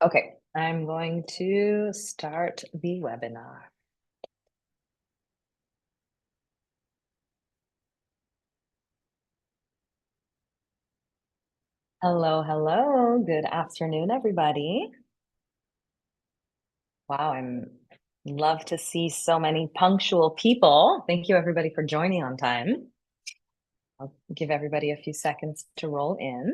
Okay, I'm going to start the webinar. Hello, hello. Good afternoon, everybody. Wow, I'm love to see so many punctual people. Thank you, everybody, for joining on time. I'll give everybody a few seconds to roll in.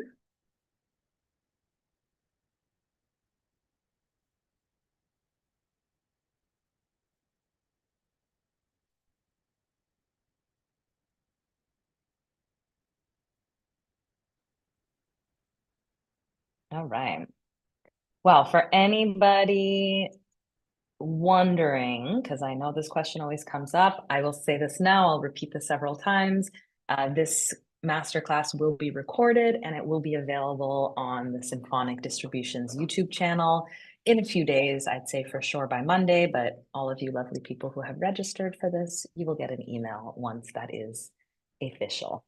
All right. Well, for anybody wondering, because I know this question always comes up, I will say this now, I'll repeat this several times. This masterclass will be recorded and it will be available on the Symphonic Distribution's YouTube channel in a few days. I'd say for sure by Monday, but all of you lovely people who have registered for this, you will get an email once that is official.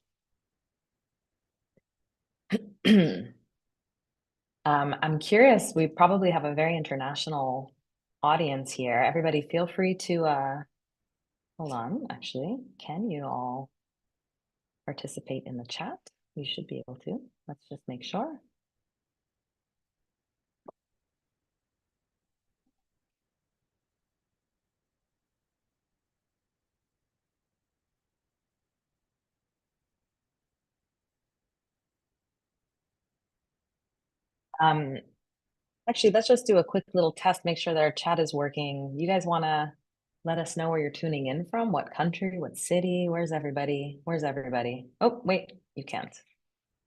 I'm curious, we probably have a very international audience here. Everybody feel free to hold on, actually, can you all participate in the chat? You should be able to. Let's just make sure. Um, Actually, let's just do a quick little test, make sure that our chat is working. You guys want to let us know where you're tuning in from? What country? What city? Where's everybody? Where's everybody? Oh, wait, you can't.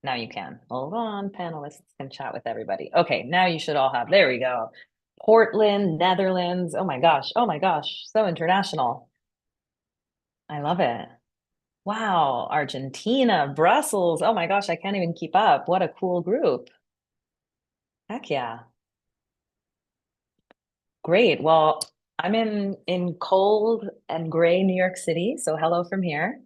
Now you can. Hold on, panelists can chat with everybody. Okay, now you should all have, there we go. Portland, Netherlands. Oh my gosh. Oh my gosh. So international. I love it. Wow. Argentina, Brussels. Oh my gosh, I can't even keep up. What a cool group. Heck yeah. Great. Well, I'm in cold and gray New York City, so hello from here.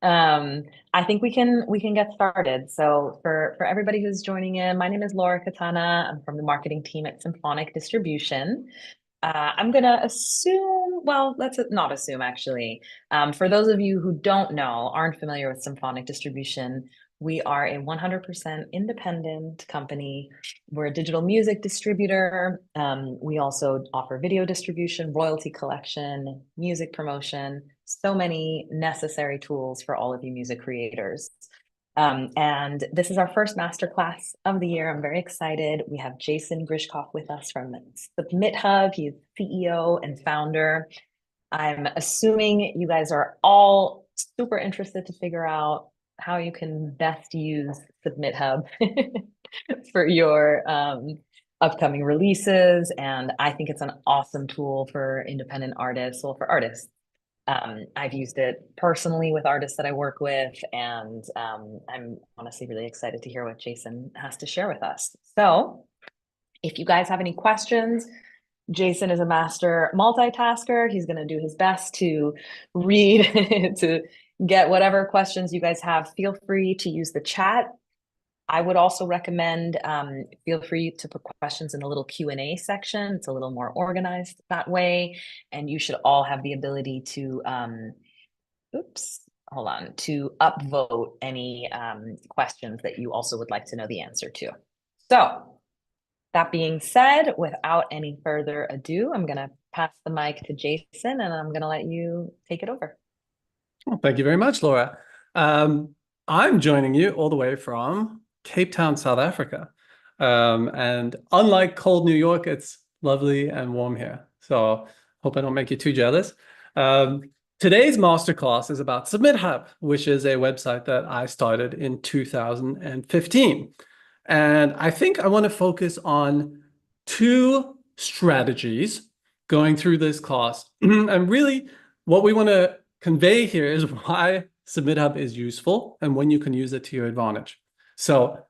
Um, I think we can get started. So for everybody who's joining in, my name is Laura Katana. I'm from the marketing team at Symphonic Distribution. I'm gonna assume, well, let's not assume actually. For those of you who don't know, aren't familiar with Symphonic Distribution, we are a 100% independent company. We're a digital music distributor. We also offer video distribution, royalty collection, music promotion, so many necessary tools for all of you music creators. And this is our first masterclass of the year. I'm very excited. We have Jason Grishkoff with us from SubmitHub. He's CEO and founder. I'm assuming you guys are all super interested to figure out how you can best use SubmitHub for your upcoming releases. And I think it's an awesome tool for independent artists, well, for artists. I've used it personally with artists that I work with, and I'm honestly really excited to hear what Jason has to share with us. So if you guys have any questions, Jason is a master multitasker. He's going to do his best to read, to get whatever questions you guys have. Feel free to use the chat. I would also recommend feel free to put questions in the little Q&A section. It's a little more organized that way. And you should all have the ability to, hold on, to upvote any questions that you also would like to know the answer to. So that being said, without any further ado, I'm going to pass the mic to Jason and I'm going to let you take it over. Well, thank you very much, Laura. I'm joining you all the way from Cape Town, South Africa. And unlike cold New York, it's lovely and warm here. So hope I don't make you too jealous. Today's masterclass is about SubmitHub, which is a website that I started in 2015. And I think I want to focus on two strategies going through this class. And really what we want to convey here is why SubmitHub is useful and when you can use it to your advantage. So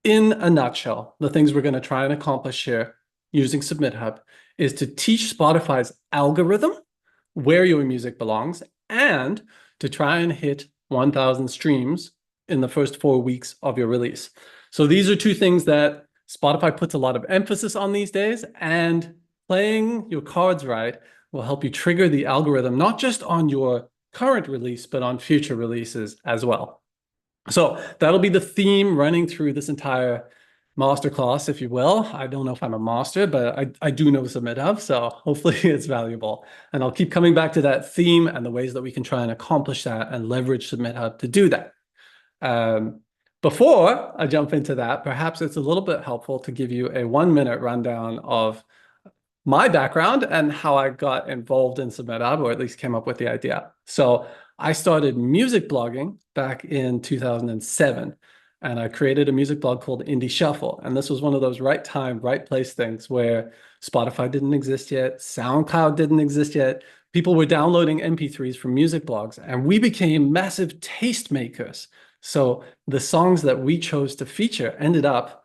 in a nutshell, the things we're going to try and accomplish here using SubmitHub is to teach Spotify's algorithm where your music belongs and to try and hit 1,000 streams in the first 4 weeks of your release. So these are two things that Spotify puts a lot of emphasis on these days, and playing your cards right will help you trigger the algorithm, not just on your current release, but on future releases as well. So that'll be the theme running through this entire masterclass, if you will. I don't know if I'm a master, but I do know SubmitHub, so hopefully it's valuable. And I'll keep coming back to that theme and the ways that we can try and accomplish that and leverage SubmitHub to do that. Before I jump into that, perhaps it's a little bit helpful to give you a 1-minute rundown of my background and how I got involved in SubmitHub, or at least came up with the idea. So I started music blogging back in 2007, and I created a music blog called Indie Shuffle. And this was one of those right time, right place things where Spotify didn't exist yet, SoundCloud didn't exist yet. People were downloading MP3s from music blogs, and we became massive tastemakers. So the songs that we chose to feature ended up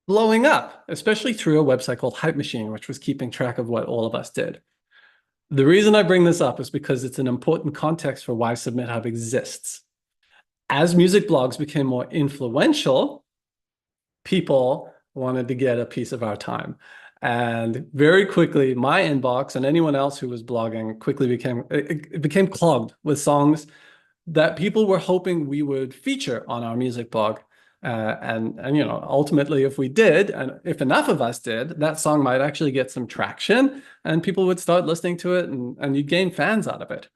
blowing up, especially through a website called Hype Machine, which was keeping track of what all of us did. The reason I bring this up is because it's an important context for why SubmitHub exists. As music blogs became more influential, people wanted to get a piece of our time. And very quickly, my inbox and anyone else who was blogging quickly became clogged with songs that people were hoping we would feature on our music blog. And you know, ultimately, if we did, and if enough of us did, that song might actually get some traction and people would start listening to it, and you'd gain fans out of it.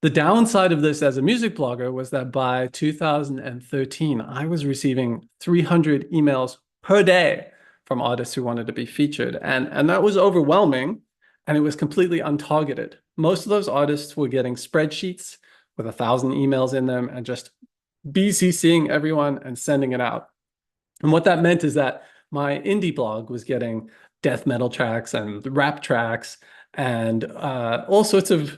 The downside of this as a music blogger was that by 2013, I was receiving 300 emails per day from artists who wanted to be featured. And that was overwhelming, and it was completely untargeted. Most of those artists were getting spreadsheets with 1,000 emails in them and just BCCing everyone and sending it out. And what that meant is that my indie blog was getting death metal tracks and rap tracks and all sorts of,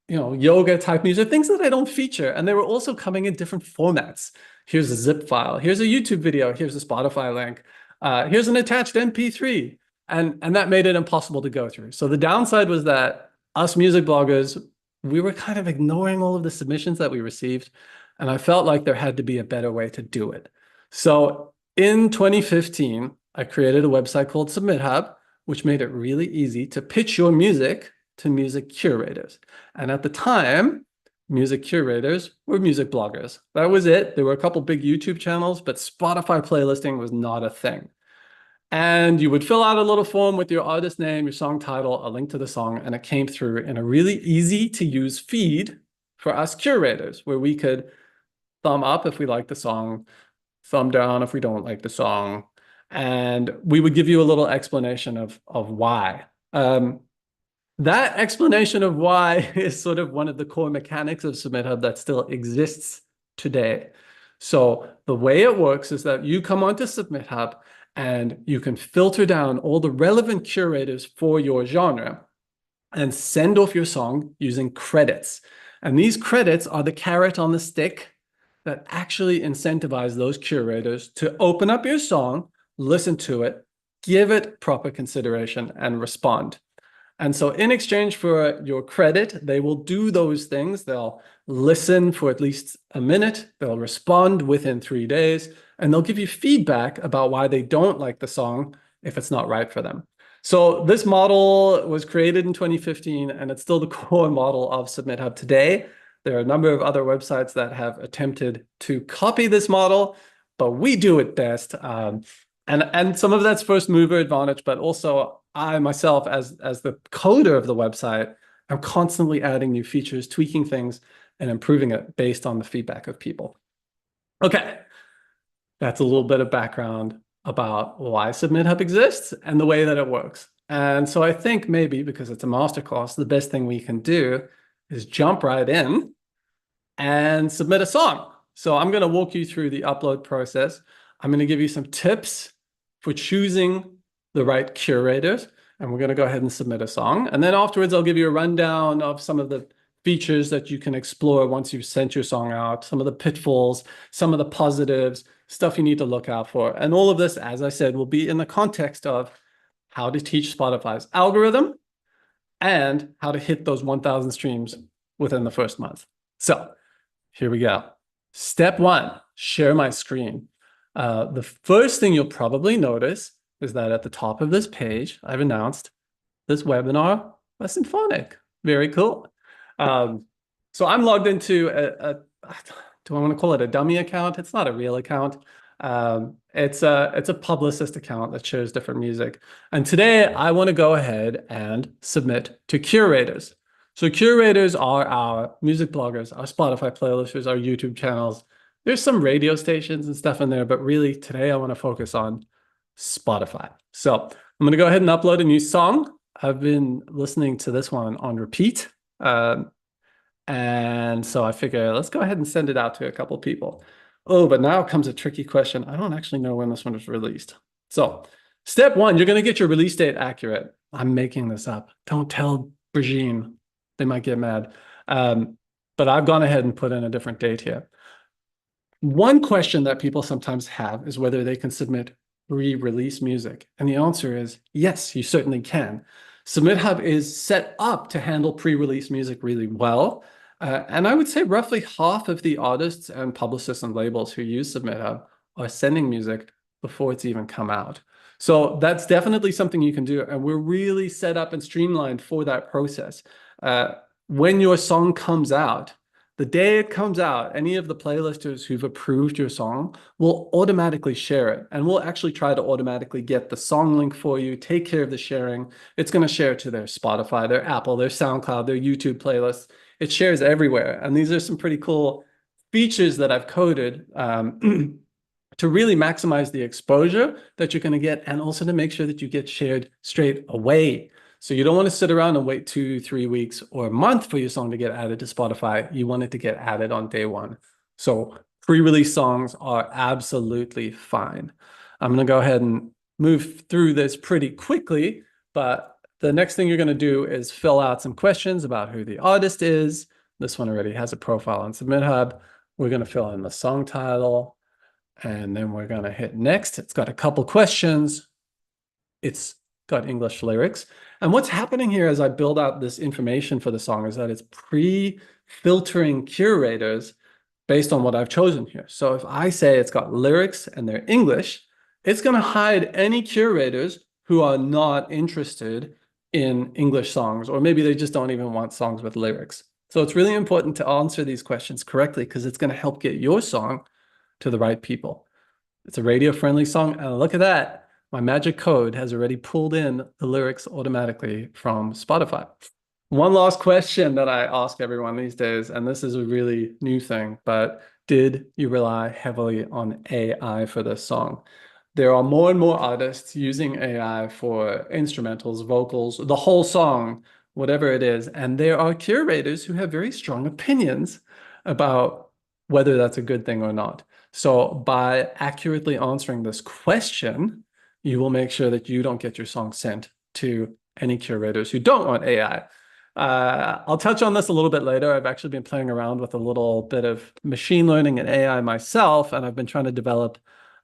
you know, yoga type music, things that I don't feature. And they were also coming in different formats. Here's a zip file. Here's a YouTube video. Here's a Spotify link. Here's an attached MP3. And that made it impossible to go through. So the downside was that us music bloggers, we were kind of ignoring all of the submissions that we received. And I felt like there had to be a better way to do it. So in 2015, I created a website called SubmitHub, which made it really easy to pitch your music to music curators. And at the time, music curators were music bloggers. That was it. There were a couple big YouTube channels, but Spotify playlisting was not a thing. And you would fill out a little form with your artist name, your song title, a link to the song, and it came through in a really easy to use feed for us curators, where we could thumb up if we like the song, thumb down if we don't like the song, and we would give you a little explanation of why. That explanation of why is sort of one of the core mechanics of SubmitHub that still exists today. So the way it works is that you come onto SubmitHub and you can filter down all the relevant curators for your genre and send off your song using credits. And these credits are the carrot on the stick that actually incentivize those curators to open up your song, listen to it, give it proper consideration, and respond. And so in exchange for your credit, they will do those things. They'll listen for at least a minute, they'll respond within 3 days, and they'll give you feedback about why they don't like the song if it's not right for them. So this model was created in 2015, and it's still the core model of SubmitHub today. There are a number of other websites that have attempted to copy this model, but we do it best. And some of that's first mover advantage, but also I myself, as the coder of the website, I'm constantly adding new features, tweaking things, and improving it based on the feedback of people. Okay, that's a little bit of background about why SubmitHub exists and the way that it works. And so I think maybe because it's a masterclass, the best thing we can do is jump right in and submit a song. So I'm going to walk you through the upload process. I'm going to give you some tips for choosing the right curators, and we're going to go ahead and submit a song. And then afterwards, I'll give you a rundown of some of the features that you can explore once you've sent your song out, some of the pitfalls, some of the positives, stuff you need to look out for. And all of this, as I said, will be in the context of how to teach Spotify's algorithm and how to hit those 1,000 streams within the first month. So here we go. Step one, share my screen. The first thing you'll probably notice is that at the top of this page, I've announced this webinar by Symphonic. Very cool. So I'm logged into do I want to call it a dummy account? It's not a real account. It's a publicist account that shows different music. And today I want to go ahead and submit to curators. So curators are our music bloggers, our Spotify playlisters, our YouTube channels. There's some radio stations and stuff in there, but really today I want to focus on Spotify. So I'm going to go ahead and upload a new song. I've been listening to this one on repeat. And so I figure let's go ahead and send it out to a couple people. Oh, but now comes a tricky question. I don't actually know when this one was released. So step one, you're going to get your release date accurate. I'm making this up. Don't tell Brigitte. They might get mad. But I've gone ahead and put in a different date here. One question that people sometimes have is whether they can submit pre-release music. And the answer is yes, you certainly can. SubmitHub is set up to handle pre-release music really well. And I would say roughly half of the artists and publicists and labels who use SubmitHub are sending music before it's even come out. So that's definitely something you can do. And we're really set up and streamlined for that process. When your song comes out, the day it comes out, any of the playlisters who've approved your song will automatically share it. And we'll actually try to automatically get the song link for you, take care of the sharing. It's going to share to their Spotify, their Apple, their SoundCloud, their YouTube playlists. It shares everywhere. And these are some pretty cool features that I've coded to really maximize the exposure that you're going to get and also to make sure that you get shared straight away. So you don't want to sit around and wait 2-3 weeks or a month for your song to get added to Spotify. You want it to get added on day one. So pre-release songs are absolutely fine. I'm going to go ahead and move through this pretty quickly, but the next thing you're going to do is fill out some questions about who the artist is. This one already has a profile on SubmitHub. We're going to fill in the song title, and then we're going to hit next. It's got a couple questions. It's got English lyrics. And what's happening here as I build out this information for the song is that it's pre-filtering curators based on what I've chosen here. So if I say it's got lyrics and they're English, it's going to hide any curators who are not interested in English songs, or maybe they just don't even want songs with lyrics. So it's really important to answer these questions correctly because it's going to help get your song to the right people. It's a radio-friendly song, and look at that. My magic code has already pulled in the lyrics automatically from Spotify. One last question that I ask everyone these days, and this is a really new thing, but did you rely heavily on AI for this song? There are more and more artists using AI for instrumentals, vocals, the whole song, whatever it is. And there are curators who have very strong opinions about whether that's a good thing or not. So by accurately answering this question, you will make sure that you don't get your song sent to any curators who don't want AI. I'll touch on this a little bit later. I've actually been playing around with a little bit of machine learning and AI myself, and I've been trying to develop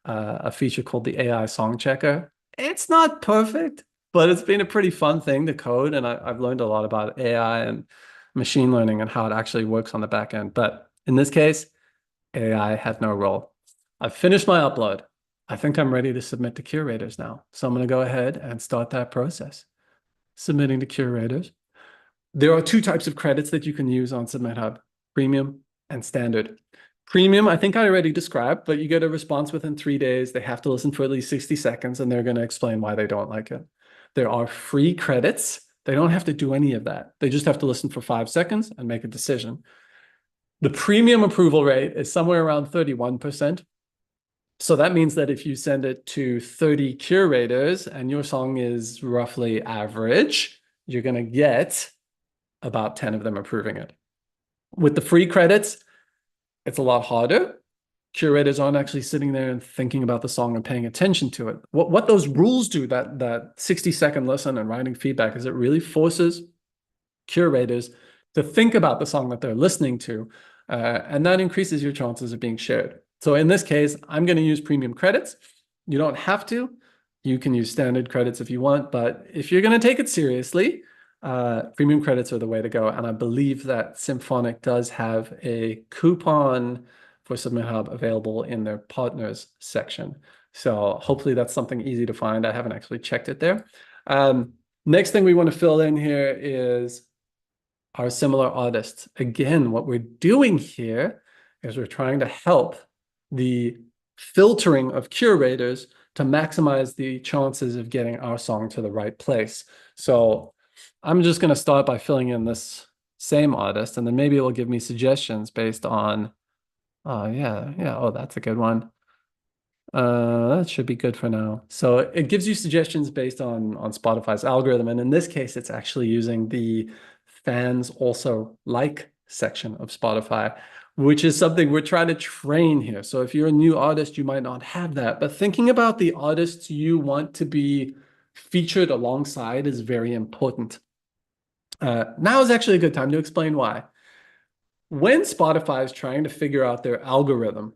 a feature called the AI song checker. It's not perfect, but it's been a pretty fun thing to code, and I've learned a lot about AI and machine learning and how it actually works on the back end. But in this case, AI had no role. I've finished my upload. I think I'm ready to submit to curators now. So I'm going to go ahead and start that process. Submitting to curators. There are two types of credits that you can use on SubmitHub, premium and standard. Premium, I think I already described, but you get a response within 3 days. They have to listen for at least 60 seconds, and they're going to explain why they don't like it. There are free credits. They don't have to do any of that. They just have to listen for 5 seconds and make a decision. The premium approval rate is somewhere around 31%. So that means that if you send it to 30 curators and your song is roughly average, you're going to get about 10 of them approving it. With the free credits, it's a lot harder. Curators aren't actually sitting there and thinking about the song and paying attention to it. What those rules do, that 60-second listen and writing feedback, is it really forces curators to think about the song that they're listening to, and that increases your chances of being shared. So in this case, I'm going to use premium credits. You don't have to. You can use standard credits if you want, but if you're going to take it seriously, premium credits are the way to go. And I believe that Symphonic does have a coupon for SubmitHub available in their partners section. So hopefully that's something easy to find. I haven't actually checked it there. Next thing we want to fill in here is our similar artists. Again, what we're doing here is we're trying to help the filtering of curators to maximize the chances of getting our song to the right place. So I'm just going to start by filling in this same artist, and then maybe it will give me suggestions based on, oh, yeah, oh, that's a good one. That should be good for now. So it gives you suggestions based on Spotify's algorithm. And in this case, it's actually using the fans also like section of Spotify, which is something we're trying to train here. So if you're a new artist, you might not have that. But thinking about the artists you want to be featured alongside is very important. Now is actually a good time to explain why. When Spotify is trying to figure out their algorithm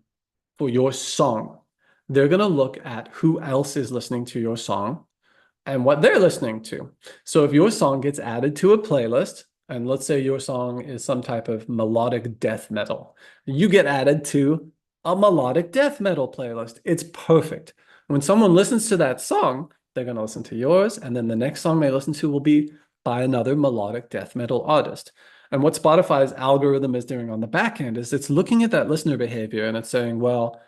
for your song, they're going to look at who else is listening to your song and what they're listening to. So if your song gets added to a playlist, and let's say your song is some type of melodic death metal, you get added to a melodic death metal playlist. It's perfect. When someone listens to that song, they're going to listen to yours, and then the next song they listen to will be by another melodic death metal artist. And what Spotify's algorithm is doing on the back end is it's looking at that listener behavior and it's saying, well,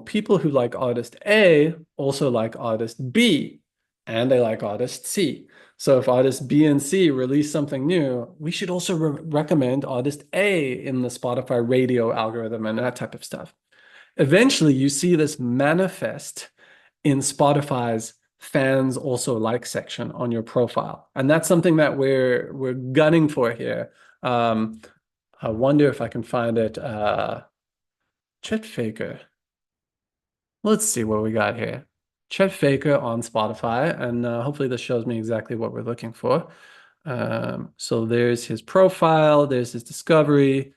people who like artist A also like artist B, and they like artist C. So if artist B and C release something new, we should also recommend artist A in the Spotify radio algorithm and that type of stuff. Eventually, you see this manifest in Spotify's fans also like section on your profile. And that's something that we're gunning for here. I wonder if I can find it. Chet Faker. Let's see what we got here. Chet Faker on Spotify, and hopefully this shows me exactly what we're looking for. So there's his profile, there's his discovery,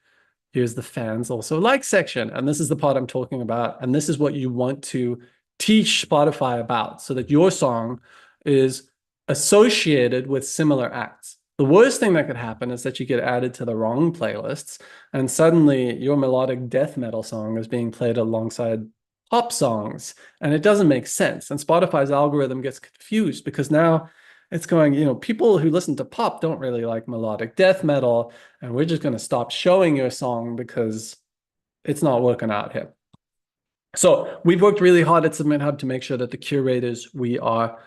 here's the fans also like section, and this is the part I'm talking about, and this is what you want to teach Spotify about so that your song is associated with similar acts. The worst thing that could happen is that you get added to the wrong playlists, and suddenly your melodic death metal song is being played alongside pop songs, and it doesn't make sense. And Spotify's algorithm gets confused because now it's going, people who listen to pop don't really like melodic death metal, and we're just going to stop showing your song because it's not working out here. So we've worked really hard at SubmitHub to make sure that the curators we are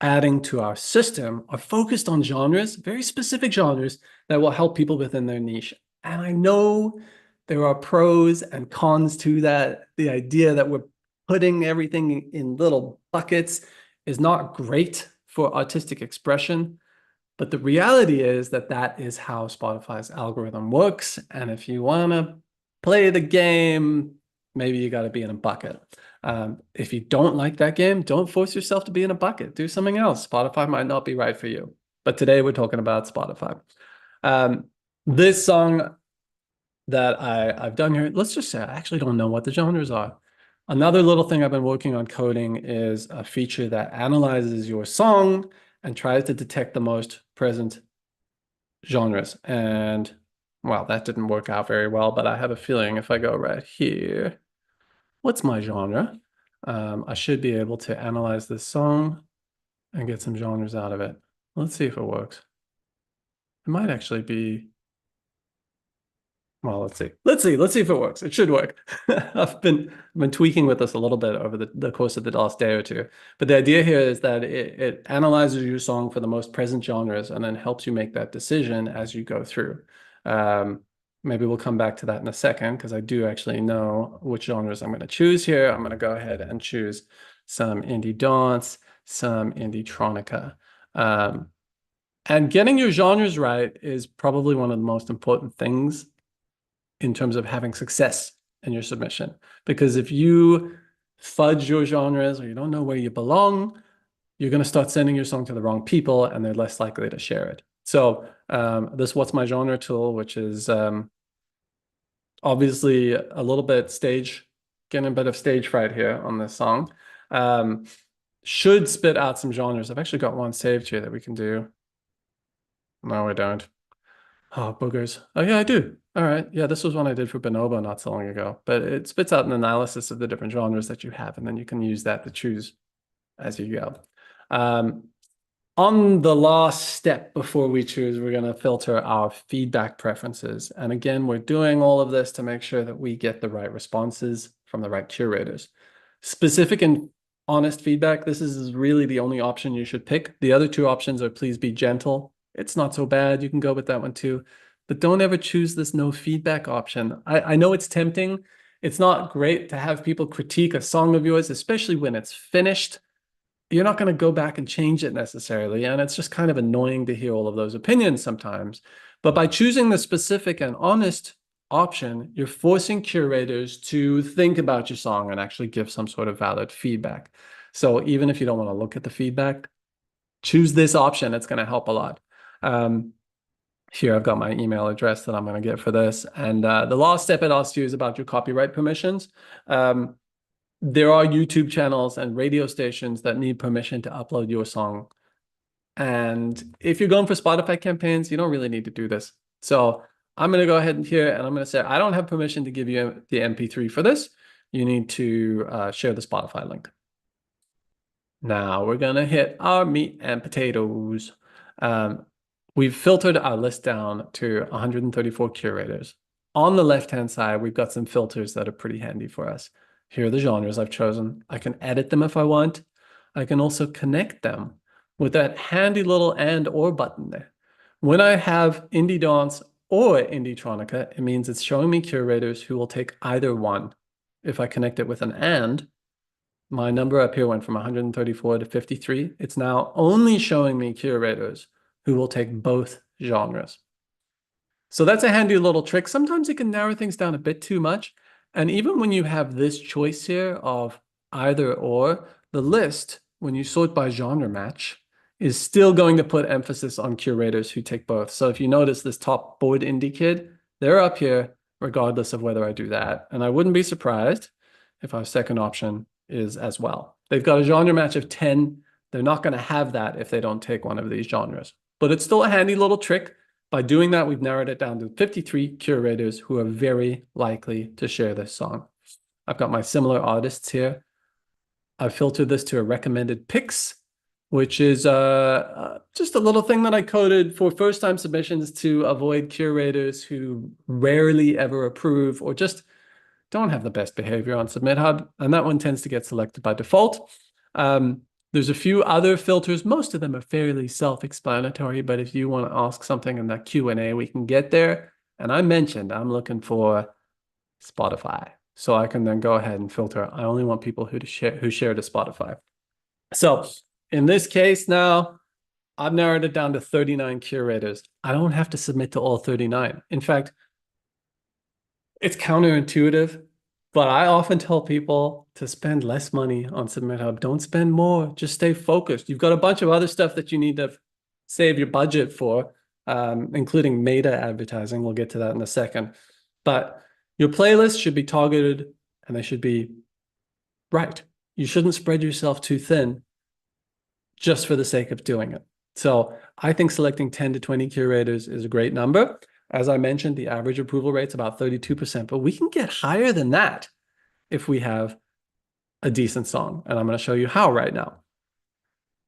adding to our system are focused on genres, very specific genres that will help people within their niche. And I know there are pros and cons to that. The idea that we're putting everything in little buckets is not great for artistic expression, but the reality is that that is how Spotify's algorithm works. And if you want to play the game, maybe you got to be in a bucket. If you don't like that game, don't force yourself to be in a bucket. Do something else. Spotify might not be right for you. But today we're talking about Spotify. This song that I've done here, let's just say I actually don't know what the genres are. Another little thing I've been working on coding is a feature that analyzes your song and tries to detect the most present genres. And well, that didn't work out very well, but I have a feeling if I go right here, what's my genre? I should be able to analyze this song and get some genres out of it. Let's see if it works. It might actually be, well, let's see if it works. It should work. I've been tweaking with this a little bit over the course of the last day or two. But the idea here is that it analyzes your song for the most present genres and then helps you make that decision as you go through. Maybe we'll come back to that in a second because I do actually know which genres I'm going to choose here. I'm going to go ahead and choose some indie dance, some indie tronica. And getting your genres right is probably one of the most important things in terms of having success in your submission. Because if you fudge your genres or you don't know where you belong, you're going to start sending your song to the wrong people and they're less likely to share it. So this What's My Genre tool, which is obviously a little bit getting a bit of stage fright here on this song, should spit out some genres. I've actually got one saved here that we can do. No, I don't. Oh, boogers. Oh, yeah, I do. All right. Yeah, this was one I did for Bonobo not so long ago, but it spits out an analysis of the different genres that you have, and then you can use that to choose as you go. Um, on the last step before we choose, we're going to filter our feedback preferences. And again, we're doing all of this to make sure that we get the right responses from the right curators. Specific and honest feedback, this is really the only option you should pick. The other two options are please be gentle. It's not so bad. You can go with that one too. But don't ever choose this no feedback option. I know it's tempting. It's not great to have people critique a song of yours, especially when it's finished. You're not going to go back and change it necessarily. And it's just kind of annoying to hear all of those opinions sometimes. But by choosing the specific and honest option, you're forcing curators to think about your song and actually give some sort of valid feedback. So even if you don't want to look at the feedback, choose this option. It's going to help a lot. Here, I've got my email address that I'm going to get for this. And the last step it asks you is about your copyright permissions. There are YouTube channels and radio stations that need permission to upload your song. And if you're going for Spotify campaigns, you don't really need to do this. So I'm going to go ahead here and I'm going to say, I don't have permission to give you the MP3 for this. You need to share the Spotify link. Now we're going to hit our meat and potatoes. We've filtered our list down to 134 curators. On the left-hand side, we've got some filters that are pretty handy for us. Here are the genres I've chosen. I can edit them if I want. I can also connect them with that handy little and or button there. When I have indie dance or indie-tronica, it means it's showing me curators who will take either one. If I connect it with an and, my number up here went from 134 to 53. It's now only showing me curators who will take both genres. So that's a handy little trick. Sometimes it can narrow things down a bit too much. And even when you have this choice here of either or, the list, when you sort by genre match, is still going to put emphasis on curators who take both. So if you notice this top board indie kid, they're up here regardless of whether I do that. And I wouldn't be surprised if our second option is as well. They've got a genre match of 10. They're not going to have that if they don't take one of these genres. But it's still a handy little trick. By doing that, we've narrowed it down to 53 curators who are very likely to share this song. I've got my similar artists here. I've filtered this to a recommended picks, which is just a little thing that I coded for first-time submissions to avoid curators who rarely ever approve or just don't have the best behavior on SubmitHub. And that one tends to get selected by default. There's a few other filters. Most of them are fairly self-explanatory, but if you want to ask something in that Q&A, we can get there. And I mentioned I'm looking for Spotify. So I can then go ahead and filter. I only want people who share to Spotify. So in this case now, I've narrowed it down to 39 curators. I don't have to submit to all 39. In fact, it's counterintuitive, but I often tell people to spend less money on SubmitHub. Don't spend more. Just stay focused. You've got a bunch of other stuff that you need to save your budget for, including meta advertising. We'll get to that in a second. But your playlist should be targeted and they should be right. You shouldn't spread yourself too thin just for the sake of doing it. So I think selecting 10 to 20 curators is a great number. As I mentioned, the average approval rate's about 32%, but we can get higher than that if we have a decent song. And I'm going to show you how right now.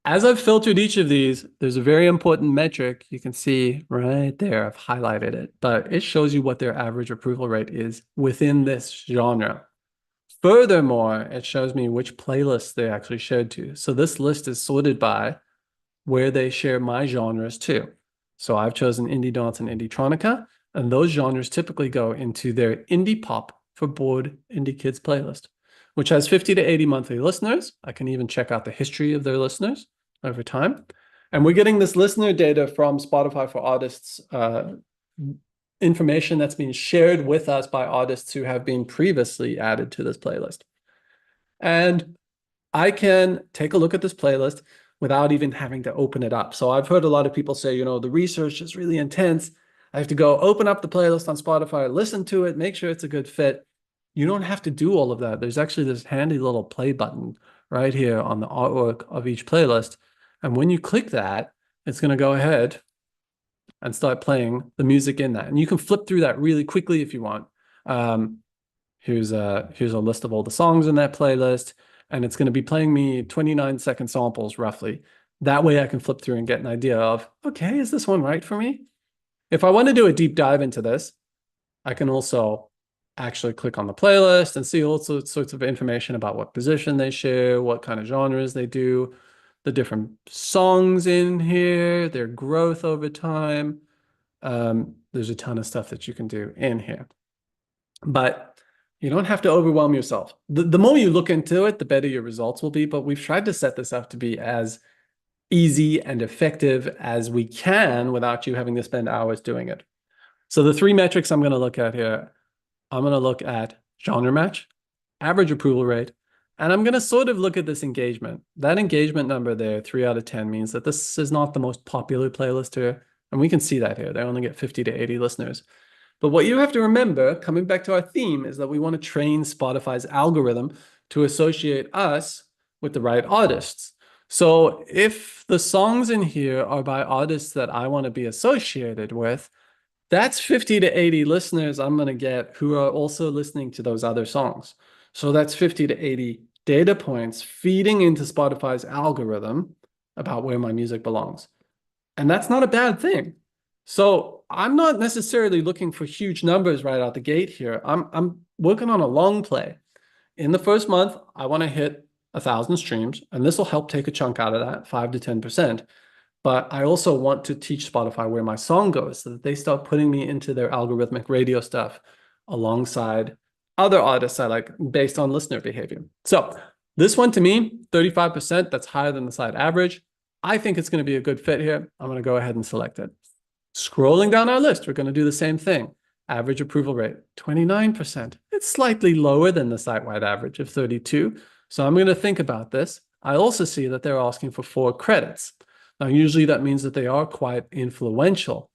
As I've filtered each of these, there's a very important metric. You can see right there, I've highlighted it, but it shows you what their average approval rate is within this genre. Furthermore, it shows me which playlists they actually shared to. So this list is sorted by where they share my genres too. So I've chosen indie dance and indie-tronica, and those genres typically go into their indie pop for bored indie kids playlist, which has 50 to 80 monthly listeners. I can even check out the history of their listeners over time. And we're getting this listener data from Spotify for Artists, information that's being shared with us by artists who have been previously added to this playlist. And I can take a look at this playlist without even having to open it up. So I've heard a lot of people say, the research is really intense. I have to go open up the playlist on Spotify, listen to it, make sure it's a good fit. You don't have to do all of that. There's actually this handy little play button right here on the artwork of each playlist. And when you click that, it's going to go ahead and start playing the music in that. And you can flip through that really quickly if you want. Um, here's a list of all the songs in that playlist, and it's going to be playing me 29-second samples roughly. That way I can flip through and get an idea of, okay, is this one right for me? If I want to do a deep dive into this, I can also actually click on the playlist and see all sorts of information about what position they share, what kind of genres they do, the different songs in here, their growth over time. There's a ton of stuff that you can do in here. But you don't have to overwhelm yourself. The more you look into it, the better your results will be. But we've tried to set this up to be as easy and effective as we can without you having to spend hours doing it. So the three metrics I'm going to look at here, I'm going to look at genre match, average approval rate, and I'm going to sort of look at this engagement. That engagement number there, 3 out of 10, means that this is not the most popular playlist here. And we can see that here. They only get 50 to 80 listeners. But what you have to remember, coming back to our theme, is that we want to train Spotify's algorithm to associate us with the right artists. So if the songs in here are by artists that I want to be associated with, that's 50 to 80 listeners I'm going to get who are also listening to those other songs. So that's 50 to 80 data points feeding into Spotify's algorithm about where my music belongs. And that's not a bad thing. So I'm not necessarily looking for huge numbers right out the gate here. I'm working on a long play. In the first month, I want to hit 1,000 streams, and this will help take a chunk out of that, 5 to 10%. But I also want to teach Spotify where my song goes so that they start putting me into their algorithmic radio stuff alongside other artists I like based on listener behavior. So this one to me, 35%, that's higher than the site average. I think it's going to be a good fit here. I'm going to go ahead and select it. Scrolling down our list, we're going to do the same thing. Average approval rate, 29%. It's slightly lower than the site-wide average of 32. So I'm going to think about this. I also see that they're asking for 4 credits. Now, usually that means that they are quite influential.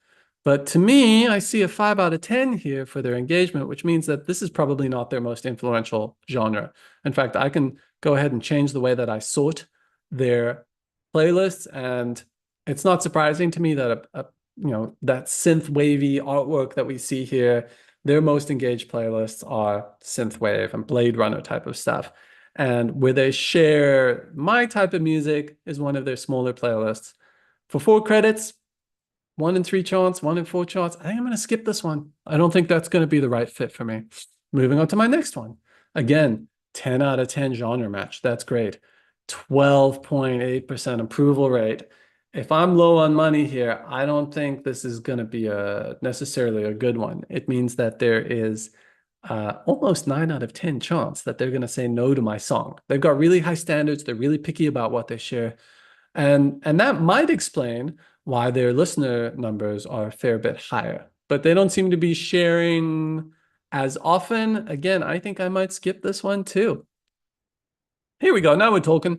But to me, I see a 5 out of 10 here for their engagement, which means that this is probably not their most influential genre. In fact, I can go ahead and change the way that I sort their playlists, and it's not surprising to me that that synth wavy artwork that we see here, their most engaged playlists are synthwave and Blade Runner type of stuff. And where they share my type of music is one of their smaller playlists. For 4 credits, 1 in 3 charts, 1 in 4 charts, I think I'm going to skip this one. I don't think that's going to be the right fit for me. Moving on to my next one. Again, 10 out of 10 genre match. That's great. 12.8% approval rate. If I'm low on money here, I don't think this is going to be necessarily a good one. It means that there is almost 9 out of 10 chance that they're going to say no to my song. They've got really high standards. They're really picky about what they share. And that might explain why their listener numbers are a fair bit higher. But they don't seem to be sharing as often. Again, I think I might skip this one too. Here we go. Now we're talking.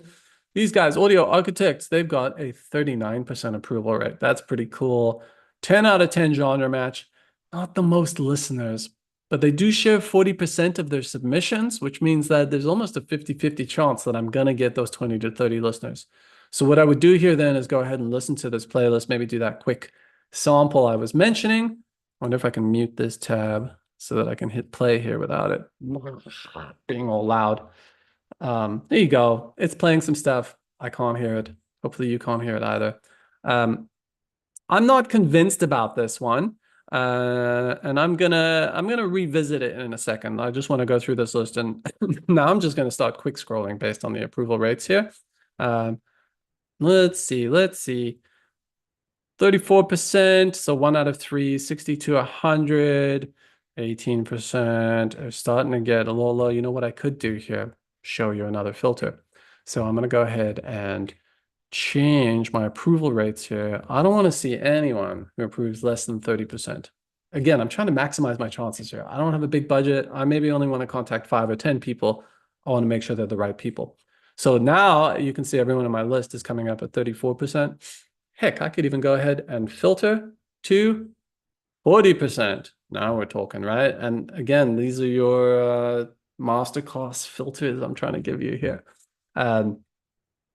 These guys, Audio Architects, they've got a 39% approval rate. That's pretty cool. 10 out of 10 genre match. Not the most listeners, but they do share 40% of their submissions, which means that there's almost a 50-50 chance that I'm going to get those 20 to 30 listeners. So what I would do here then is go ahead and listen to this playlist, maybe do that quick sample I was mentioning. I wonder if I can mute this tab so that I can hit play here without it being all loud. There you go. It's playing some stuff. I can't hear it. Hopefully you can't hear it either. I'm not convinced about this one. And I'm gonna revisit it in a second. I just want to go through this list, and now I'm just gonna start quick scrolling based on the approval rates here. Let's see. 34%, so 1 out of 3, 60 to 100, 18% are starting to get a little low. You know what I could do here? Show you another filter. So I'm going to go ahead and change my approval rates here. I don't want to see anyone who approves less than 30%. Again, I'm trying to maximize my chances here. I don't have a big budget. I maybe only want to contact 5 or 10 people. I want to make sure they're the right people. So now you can see everyone on my list is coming up at 34%. Heck, I could even go ahead and filter to 40%. Now we're talking, right? And again, these are your masterclass filters I'm trying to give you here. I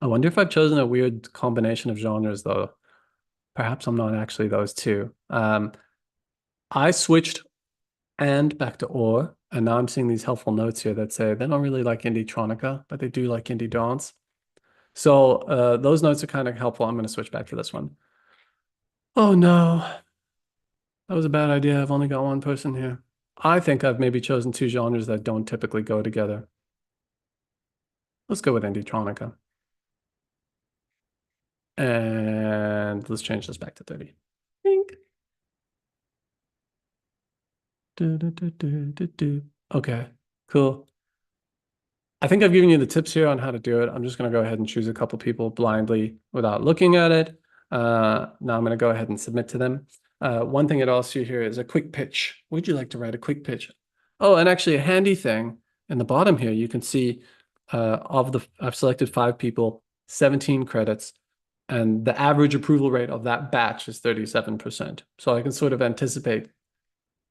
wonder if I've chosen a weird combination of genres though. perhaps I'm not actually those two. I switched and back to or, and now I'm seeing these helpful notes here that say they don't really like indie tronica, but they do like indie dance. So those notes are kind of helpful. I'm going to switch back to this one. Oh no, that was a bad idea. I've only got one person here. I think I've maybe chosen two genres that don't typically go together. Let's go with indie tronica. And let's change this back to 30. Ding. Okay, cool. I think I've given you the tips here on how to do it. I'm just going to go ahead and choose a couple people blindly without looking at it. Now I'm going to go ahead and submit to them. One thing I'd ask you here is a quick pitch. Would you like to write a quick pitch? Oh, and actually a handy thing in the bottom here, you can see I've selected 5 people, 17 credits, and the average approval rate of that batch is 37%. So I can sort of anticipate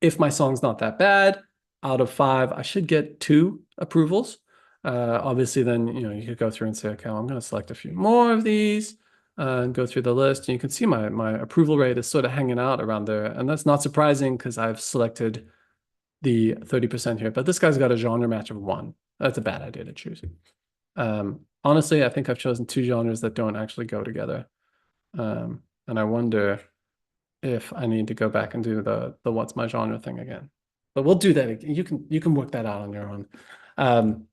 if my song's not that bad, out of 5, I should get 2 approvals. Obviously, then you could go through and say, okay, well, I'm going to select a few more of these and go through the list. And you can see my approval rate is sort of hanging out around there. And that's not surprising because I've selected the 30% here. But this guy's got a genre match of 1. That's a bad idea to choose. Honestly, I think I've chosen 2 genres that don't actually go together. And I wonder if I need to go back and do the what's my genre thing again. But we'll do that. You can work that out on your own.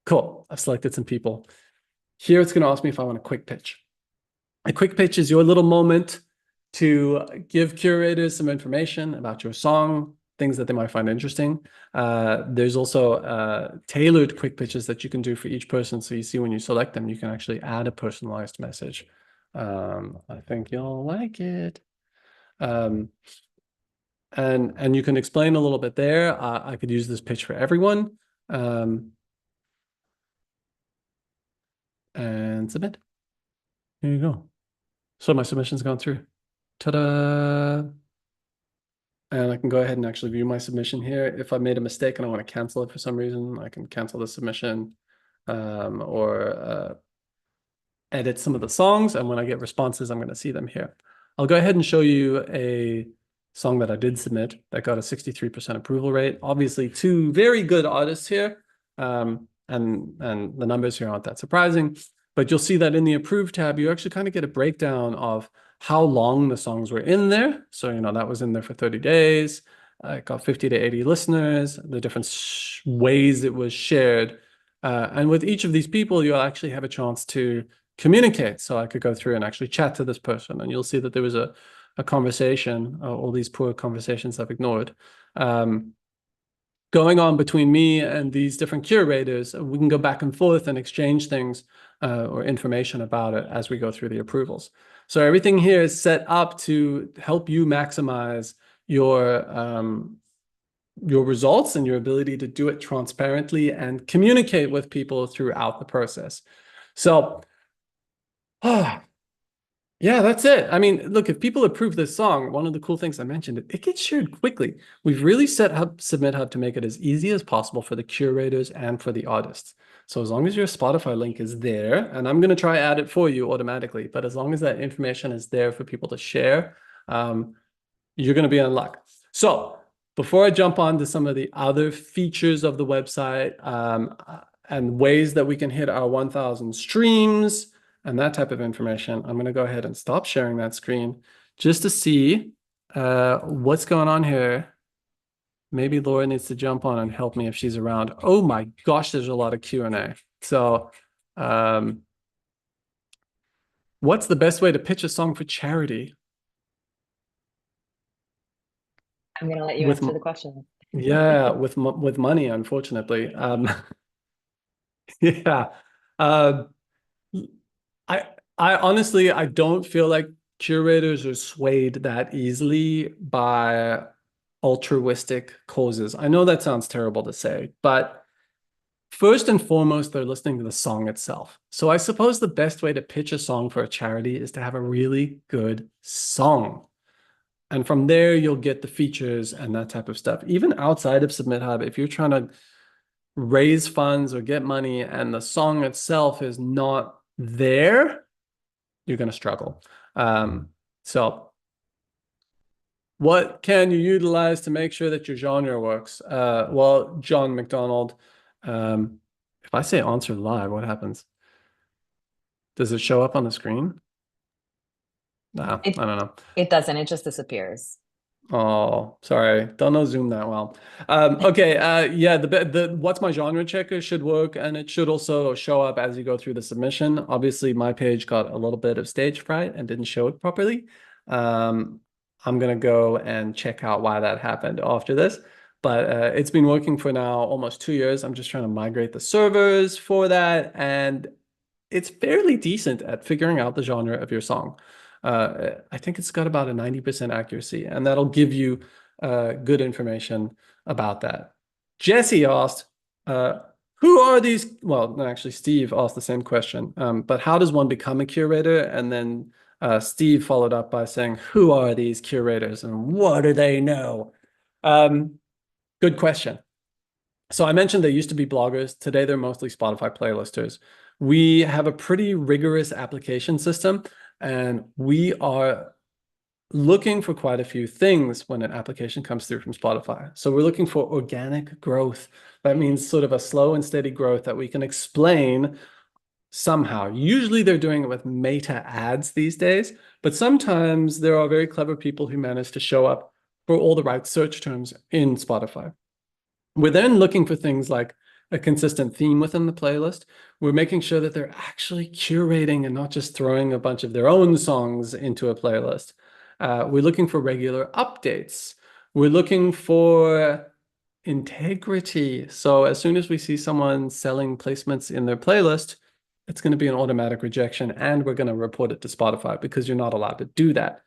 Cool. I've selected some people. Here it's going to ask me if I want a quick pitch. A quick pitch is your little moment to give curators some information about your song, things that they might find interesting. There's also tailored quick pitches that you can do for each person. So you see when you select them, you can actually add a personalized message. I think you'll like it. And you can explain a little bit there. I could use this pitch for everyone. And submit. Here you go. So my submission's gone through. Ta-da! And I can go ahead and actually view my submission here. If I made a mistake and I want to cancel it for some reason, I can cancel the submission or edit some of the songs. And when I get responses, I'm going to see them here. I'll go ahead and show you a song that I did submit that got a 63% approval rate. Obviously, 2 very good artists here. And the numbers here aren't that surprising. But you'll see that in the approved tab, you actually kind of get a breakdown of how long the songs were in there. So, that was in there for 30 days. It got 50 to 80 listeners, the different ways it was shared. And with each of these people, you'll actually have a chance to communicate. So I could go through and actually chat to this person, and you'll see that there was a conversation, all these poor conversations I've ignored, going on between me and these different curators. We can go back and forth and exchange things or information about it as we go through the approvals. So everything here is set up to help you maximize your results and your ability to do it transparently and communicate with people throughout the process. So, yeah, that's it. I mean, look, if people approve this song, one of the cool things I mentioned, it gets shared quickly. We've really set up SubmitHub to make it as easy as possible for the curators and for the artists. So as long as your Spotify link is there, and I'm going to try add it for you automatically, but as long as that information is there for people to share, you're going to be in luck. So before I jump on to some of the other features of the website and ways that we can hit our 1,000 streams and that type of information, I'm going to go ahead and stop sharing that screen just to see what's going on here. Maybe Laura needs to jump on and help me if she's around. Oh my gosh, there's a lot of Q&A. So what's the best way to pitch a song for charity? I'm going to let you answer the question. Yeah, with money, unfortunately. Yeah. I honestly, I don't feel like curators are swayed that easily by altruistic causes. I know that sounds terrible to say, but first and foremost, they're listening to the song itself. So I suppose the best way to pitch a song for a charity is to have a really good song. And from there, you'll get the features and that type of stuff. Even outside of SubmitHub, if you're trying to raise funds or get money and the song itself is not there, you're going to struggle. So what can you utilize to make sure that your genre works? Well, John McDonald, if I say answer live, what happens? Does it show up on the screen? Nah, I It don't know. it doesn't, it just disappears. Oh, sorry. Don't know Zoom that well. Okay. Yeah. The what's my genre checker should work, and it should also show up as you go through the submission. Obviously, my page got a little bit of stage fright and didn't show it properly. Um, I'm gonna go and check out why that happened after this. But it's been working for now almost 2 years. I'm just trying to migrate the servers for that, and it's fairly decent at figuring out the genre of your song. I think it's got about a 90% accuracy, and that'll give you good information about that. Jesse asked, who are these? Well, no, actually, Steve asked the same question, but how does one become a curator? And then Steve followed up by saying, who are these curators and what do they know? Good question. So I mentioned they used to be bloggers. Today, they're mostly Spotify playlisters. We have a pretty rigorous application system, and we are looking for quite a few things when an application comes through from Spotify. So we're looking for organic growth. That means sort of a slow and steady growth that we can explain somehow. Usually they're doing it with meta ads these days, but sometimes there are very clever people who manage to show up for all the right search terms in Spotify. We're then looking for things like a consistent theme within the playlist. We're making sure that they're actually curating and not just throwing a bunch of their own songs into a playlist. We're looking for regular updates. We're looking for integrity. So as soon as we see someone selling placements in their playlist, it's going to be an automatic rejection, and we're going to report it to Spotify because you're not allowed to do that.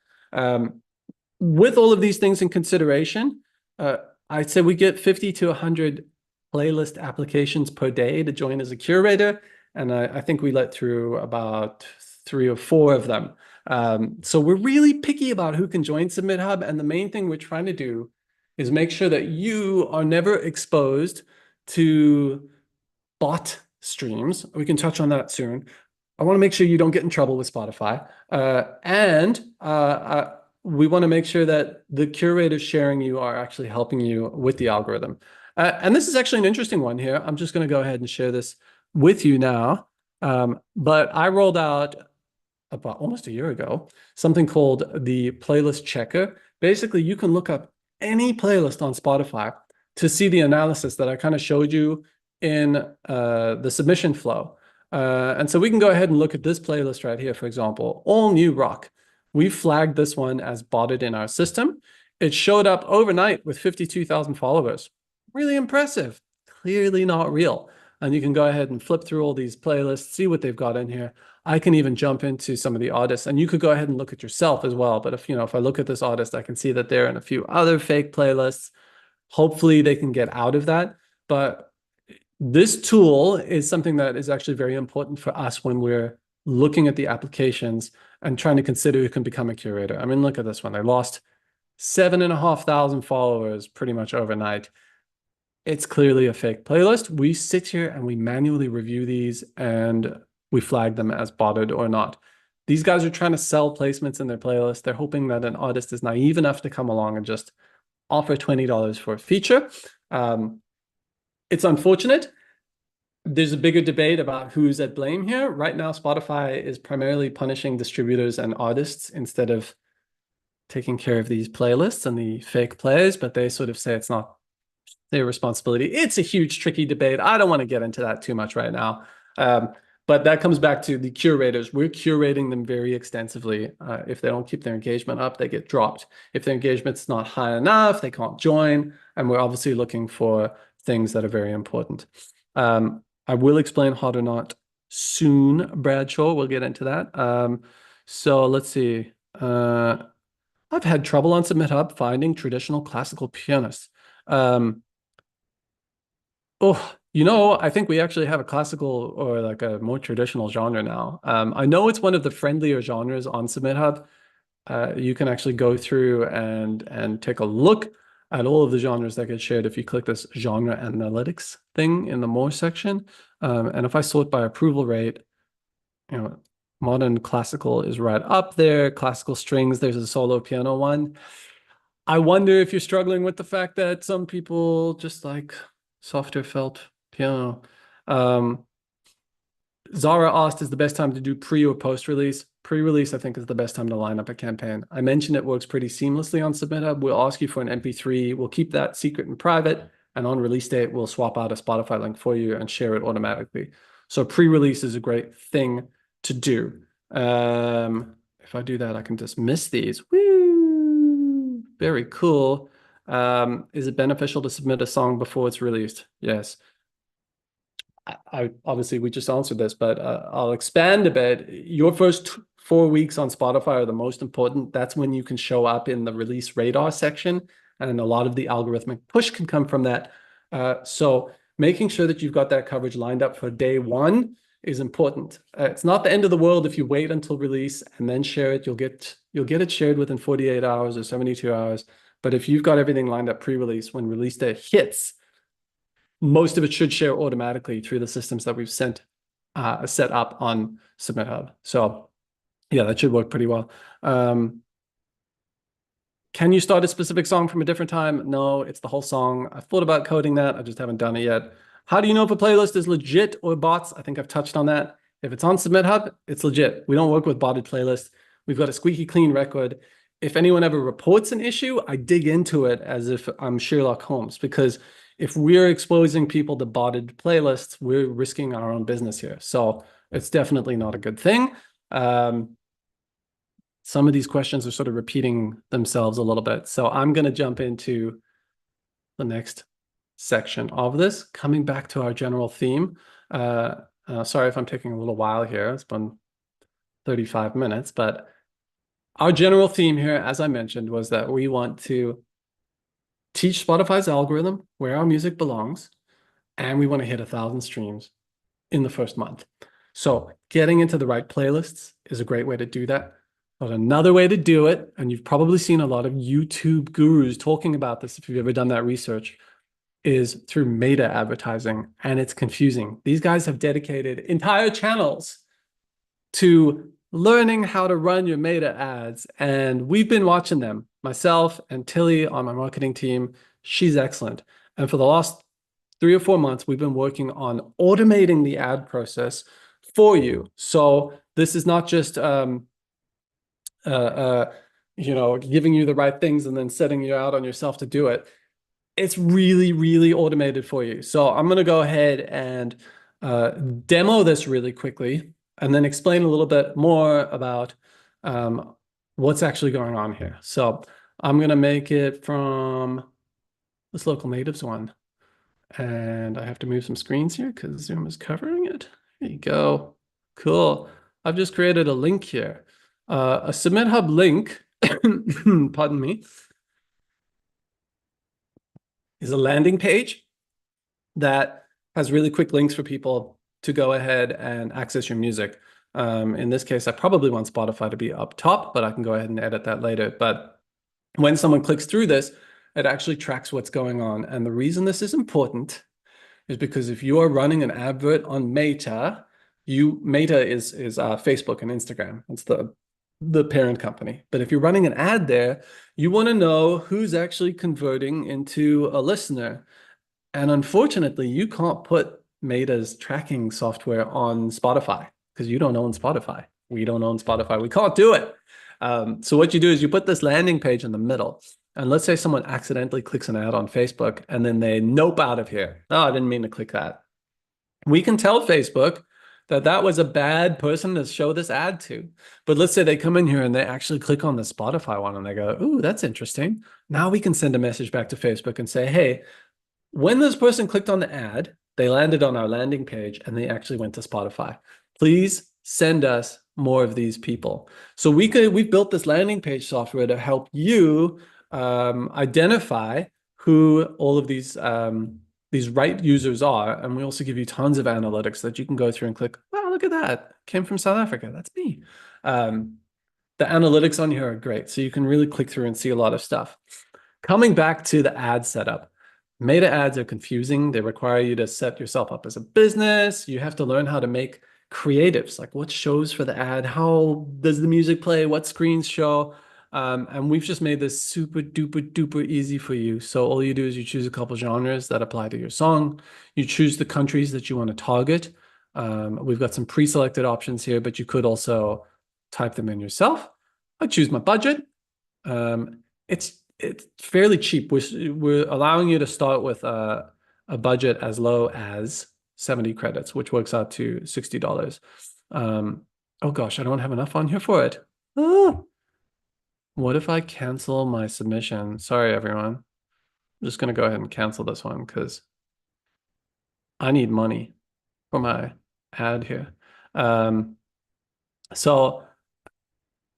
With all of these things in consideration, I'd say we get 50 to 100 playlist applications per day to join as a curator, and I think we let through about 3 or 4 of them. So we're really picky about who can join SubmitHub, and the main thing we're trying to do is make sure that you are never exposed to bot streams. We can touch on that soon. I want to make sure you don't get in trouble with Spotify. And we want to make sure that the curators sharing you are actually helping you with the algorithm. And this is actually an interesting one here. I'm just going to go ahead and share this with you now. But I rolled out about almost a year ago something called the playlist checker. Basically, you can look up any playlist on Spotify to see the analysis that I kind of showed you in the submission flow. And so we can go ahead and look at this playlist right here, for example, all new rock. We flagged this one as botted in our system. It showed up overnight with 52,000 followers. Really impressive. Clearly not real. And you can go ahead and flip through all these playlists, see what they've got in here. I can even jump into some of the artists, and you could go ahead and look at yourself as well. But if I look at this artist, I can see that they're in a few other fake playlists. Hopefully they can get out of that. But this tool is something that is actually very important for us when we're looking at the applications and trying to consider who can become a curator. I mean, look at this one. They lost 7,500 followers pretty much overnight. It's clearly a fake playlist. We sit here and we manually review these and we flag them as botted or not. These guys are trying to sell placements in their playlist. They're hoping that an artist is naive enough to come along and just offer $20 for a feature. It's unfortunate. There's a bigger debate about who's at blame here. Right now, Spotify is primarily punishing distributors and artists instead of taking care of these playlists and the fake plays, but they sort of say it's not their responsibility. It's a huge, tricky debate. I don't want to get into that too much right now. But that comes back to the curators. We're curating them very extensively. If they don't keep their engagement up, they get dropped. If their engagement's not high enough, they can't join. And we're obviously looking for things that are very important. I will explain hot or not soon, Bradshaw. We'll get into that. So let's see. I've had trouble on SubmitHub finding traditional classical pianists. I think we actually have a classical or like a more traditional genre now. I know it's one of the friendlier genres on SubmitHub. You can actually go through and take a look at all of the genres that get shared if you click this genre analytics thing in the more section. And if I sort by approval rate, Modern classical is right up there. Classical strings, there's a solo piano one. I wonder if you're struggling with the fact that some people just like softer felt piano. Um, Zara asked, is the best time to do pre or post release? Pre-release, I think, is the best time to line up a campaign. I mentioned it works pretty seamlessly on SubmitHub. We'll ask you for an MP3. We'll keep that secret and private. And on release date, we'll swap out a Spotify link for you and share it automatically. So pre-release is a great thing to do. If I do that, I can just miss these. Woo! Very cool. Is it beneficial to submit a song before it's released? Yes. I obviously we just answered this, but I'll expand a bit. Your first 4 weeks on Spotify are the most important. That's when you can show up in the release radar section, and a lot of the algorithmic push can come from that. So making sure that you've got that coverage lined up for day one is important. It's not the end of the world if you wait until release and then share it. You'll get it shared within 48 hours or 72 hours. But if you've got everything lined up pre-release, when release day hits, most of it should share automatically through the systems that we've set up on SubmitHub. So yeah, that should work pretty well. Can you start a specific song from a different time? No, it's the whole song. I've thought about coding that. I just haven't done it yet. How do you know if a playlist is legit or bots? I think I've touched on that. If it's on SubmitHub, it's legit. We don't work with botted playlists. We've got a squeaky clean record. If anyone ever reports an issue, I dig into it as if I'm Sherlock Holmes, because if we're exposing people to botted playlists, we're risking our own business here. So it's definitely not a good thing. Some of these questions are sort of repeating themselves a little bit. So I'm going to jump into the next section of this, coming back to our general theme. Sorry if I'm taking a little while here. It's been 35 minutes, but our general theme here, as I mentioned, was that we want to teach Spotify's algorithm where our music belongs, and we want to hit 1,000 streams in the first month. So getting into the right playlists is a great way to do that. But another way to do it, and you've probably seen a lot of YouTube gurus talking about this if you've ever done that research, is through meta advertising, and it's confusing. These guys have dedicated entire channels to learning how to run your meta ads, and we've been watching them. Myself and Tilly on my marketing team, she's excellent. And for the last 3 or 4 months, we've been working on automating the ad process for you. So this is not just giving you the right things and then setting you out on yourself to do it. It's really, really automated for you. So I'm going to go ahead and demo this really quickly and then explain a little bit more about what's actually going on here. So I'm going to make it from this local natives one. And I have to move some screens here because Zoom is covering it. There you go. Cool. I've just created a link here. A SubmitHub link, pardon me, is a landing page that has really quick links for people to go ahead and access your music. In this case, I probably want Spotify to be up top, but I can go ahead and edit that later. But when someone clicks through this, it actually tracks what's going on. And the reason this is important is because if you are running an advert on Meta, Meta is Facebook and Instagram. It's the parent company. But if you're running an ad there, you want to know who's actually converting into a listener. And unfortunately, you can't put Meta's tracking software on Spotify because you don't own Spotify. We don't own Spotify. We can't do it. So what you do is you put this landing page in the middle. And let's say someone accidentally clicks an ad on Facebook and then they nope out of here. Oh, I didn't mean to click that. We can tell Facebook that that was a bad person to show this ad to. But let's say they come in here and they actually click on the Spotify one and they go, ooh, that's interesting. Now we can send a message back to Facebook and say, hey, when this person clicked on the ad, they landed on our landing page and they actually went to Spotify. Please send us more of these people. So we've built this landing page software to help you identify who all of these right users are. And we also give you tons of analytics that you can go through and click, wow, look at that. Came from South Africa. That's me. The analytics on here are great. So you can really click through and see a lot of stuff. Coming back to the ad setup. Meta ads are confusing. They require you to set yourself up as a business. You have to learn how to make creatives, like what shows for the ad, how does the music play, what screens show. And we've just made this super duper duper easy for you. So all you do is you choose a couple genres that apply to your song. You choose the countries that you want to target. We've got some pre-selected options here, but you could also type them in yourself. I choose my budget. It's fairly cheap. We're allowing you to start with a budget as low as 70 credits, which works out to $60. Oh gosh, I don't have enough on here for it. Ah. What if I cancel my submission? Sorry, everyone. I'm just going to go ahead and cancel this one because I need money for my ad here. So